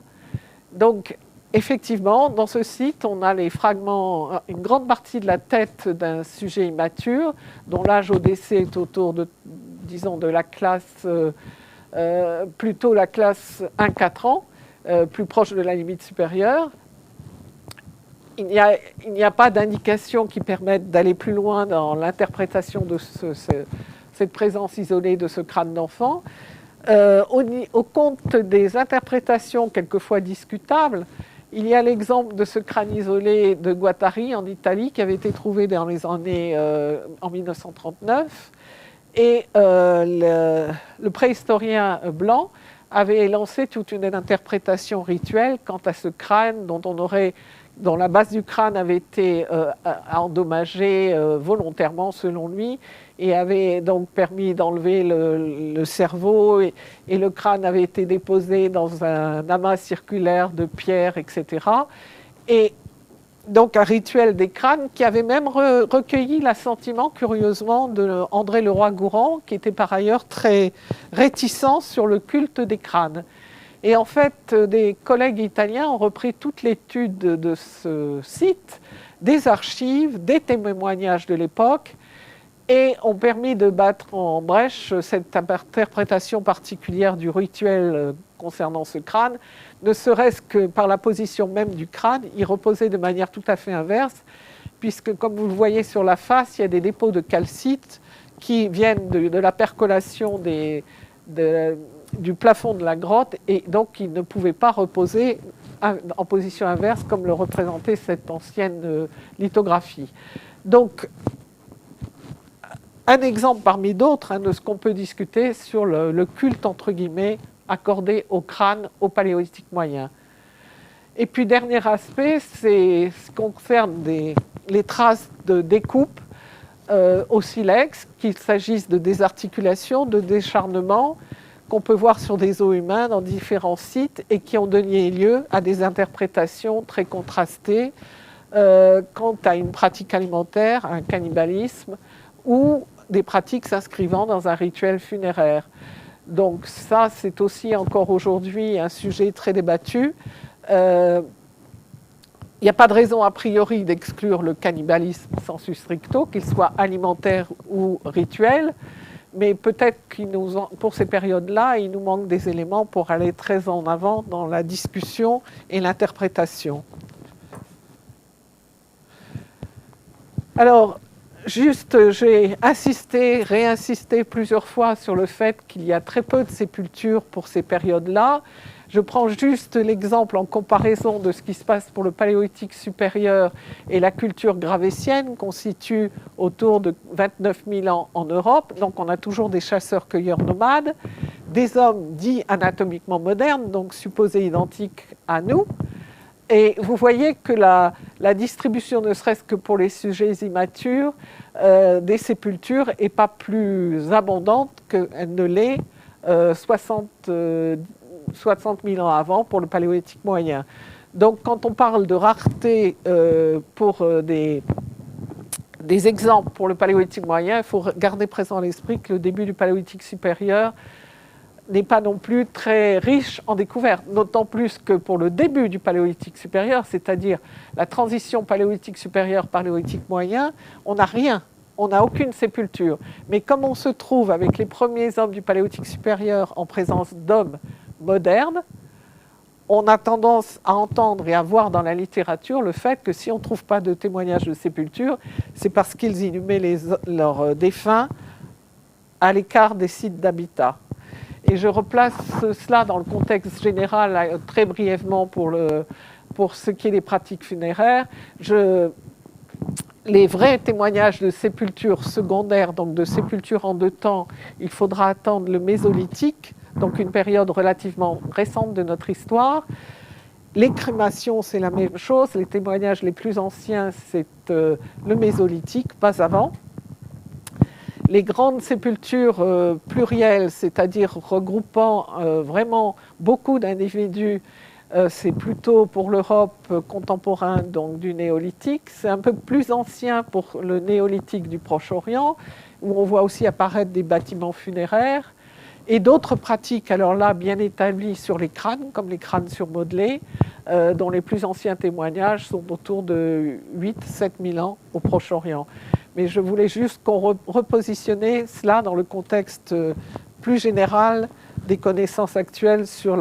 Donc, effectivement, dans ce site, on a les fragments, une grande partie de la tête d'un sujet immature, dont l'âge au décès est autour de, disons, de la classe, plutôt la classe 1-4 ans, plus proche de la limite supérieure. Il n'y a pas d'indication qui permette d'aller plus loin dans l'interprétation de cette présence isolée de ce crâne d'enfant. Au compte des interprétations quelquefois discutables, il y a l'exemple de ce crâne isolé de Guattari en Italie qui avait été trouvé dans les années en 1939. Et le préhistorien blanc avait lancé toute une interprétation rituelle quant à ce crâne dont la base du crâne avait été endommagée volontairement selon lui et avait donc permis d'enlever le cerveau et le crâne avait été déposé dans un amas circulaire de pierres, etc. Et donc un rituel des crânes qui avait même recueilli l'assentiment, curieusement, d'André Leroi-Gourhan, qui était par ailleurs très réticent sur le culte des crânes. Et en fait, des collègues italiens ont repris toute l'étude de ce site, des archives, des témoignages de l'époque, et ont permis de battre en brèche cette interprétation particulière du rituel concernant ce crâne, ne serait-ce que par la position même du crâne. Il reposait de manière tout à fait inverse, puisque comme vous le voyez sur la face, il y a des dépôts de calcite qui viennent de la percolation du plafond de la grotte, et donc il ne pouvait pas reposer en position inverse comme le représentait cette ancienne lithographie. Donc, un exemple parmi d'autres de ce qu'on peut discuter sur le culte, entre guillemets, accordé au crâne au Paléolithique moyen. Et puis, dernier aspect, c'est ce qui concerne les traces de découpe au silex, qu'il s'agisse de désarticulation, de décharnement, qu'on peut voir sur des os humains dans différents sites et qui ont donné lieu à des interprétations très contrastées quant à une pratique alimentaire, un cannibalisme ou des pratiques s'inscrivant dans un rituel funéraire. Donc ça, c'est aussi encore aujourd'hui un sujet très débattu. Il n'y a pas de raison a priori d'exclure le cannibalisme sensu stricto, qu'il soit alimentaire ou rituel, mais peut-être pour ces périodes-là, il nous manque des éléments pour aller très en avant dans la discussion et l'interprétation. Alors, juste, j'ai réinsisté plusieurs fois sur le fait qu'il y a très peu de sépultures pour ces périodes-là. Je prends juste l'exemple en comparaison de ce qui se passe pour le Paléolithique supérieur et la culture gravétienne, qu'on situe autour de 29 000 ans en Europe. Donc on a toujours des chasseurs-cueilleurs nomades, des hommes dits anatomiquement modernes, donc supposés identiques à nous. Et vous voyez que la distribution, ne serait-ce que pour les sujets immatures, des sépultures n'est pas plus abondante qu'elle ne l'est 60 000 ans avant pour le Paléolithique moyen. Donc quand on parle de rareté pour des exemples pour le Paléolithique moyen, il faut garder présent à l'esprit que le début du Paléolithique supérieur n'est pas non plus très riche en découvertes, d'autant plus que pour le début du Paléolithique supérieur, c'est-à-dire la transition Paléolithique supérieur-Paléolithique moyen, on n'a rien, on n'a aucune sépulture. Mais comme on se trouve avec les premiers hommes du Paléolithique supérieur en présence d'hommes modernes, on a tendance à entendre et à voir dans la littérature le fait que si on ne trouve pas de témoignages de sépulture, c'est parce qu'ils inhumaient leurs défunts à l'écart des sites d'habitat. Et je replace cela dans le contexte général très brièvement pour ce qui est des pratiques funéraires. Les vrais témoignages de sépulture secondaire, donc de sépulture en deux temps, il faudra attendre le Mésolithique, donc une période relativement récente de notre histoire. Les crémations, c'est la même chose. Les témoignages les plus anciens, c'est le Mésolithique, pas avant. Les grandes sépultures plurielles, c'est-à-dire regroupant vraiment beaucoup d'individus, c'est plutôt pour l'Europe contemporaine, donc du néolithique. C'est un peu plus ancien pour le néolithique du Proche-Orient, où on voit aussi apparaître des bâtiments funéraires. Et d'autres pratiques, alors là, bien établies sur les crânes, comme les crânes surmodelés, dont les plus anciens témoignages sont autour de 8-7 000 ans au Proche-Orient. Mais je voulais juste qu'on repositionne cela dans le contexte plus général des connaissances actuelles sur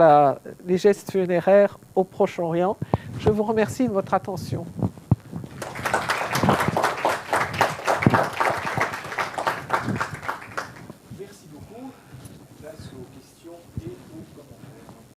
les gestes funéraires au Proche-Orient. Je vous remercie de votre attention.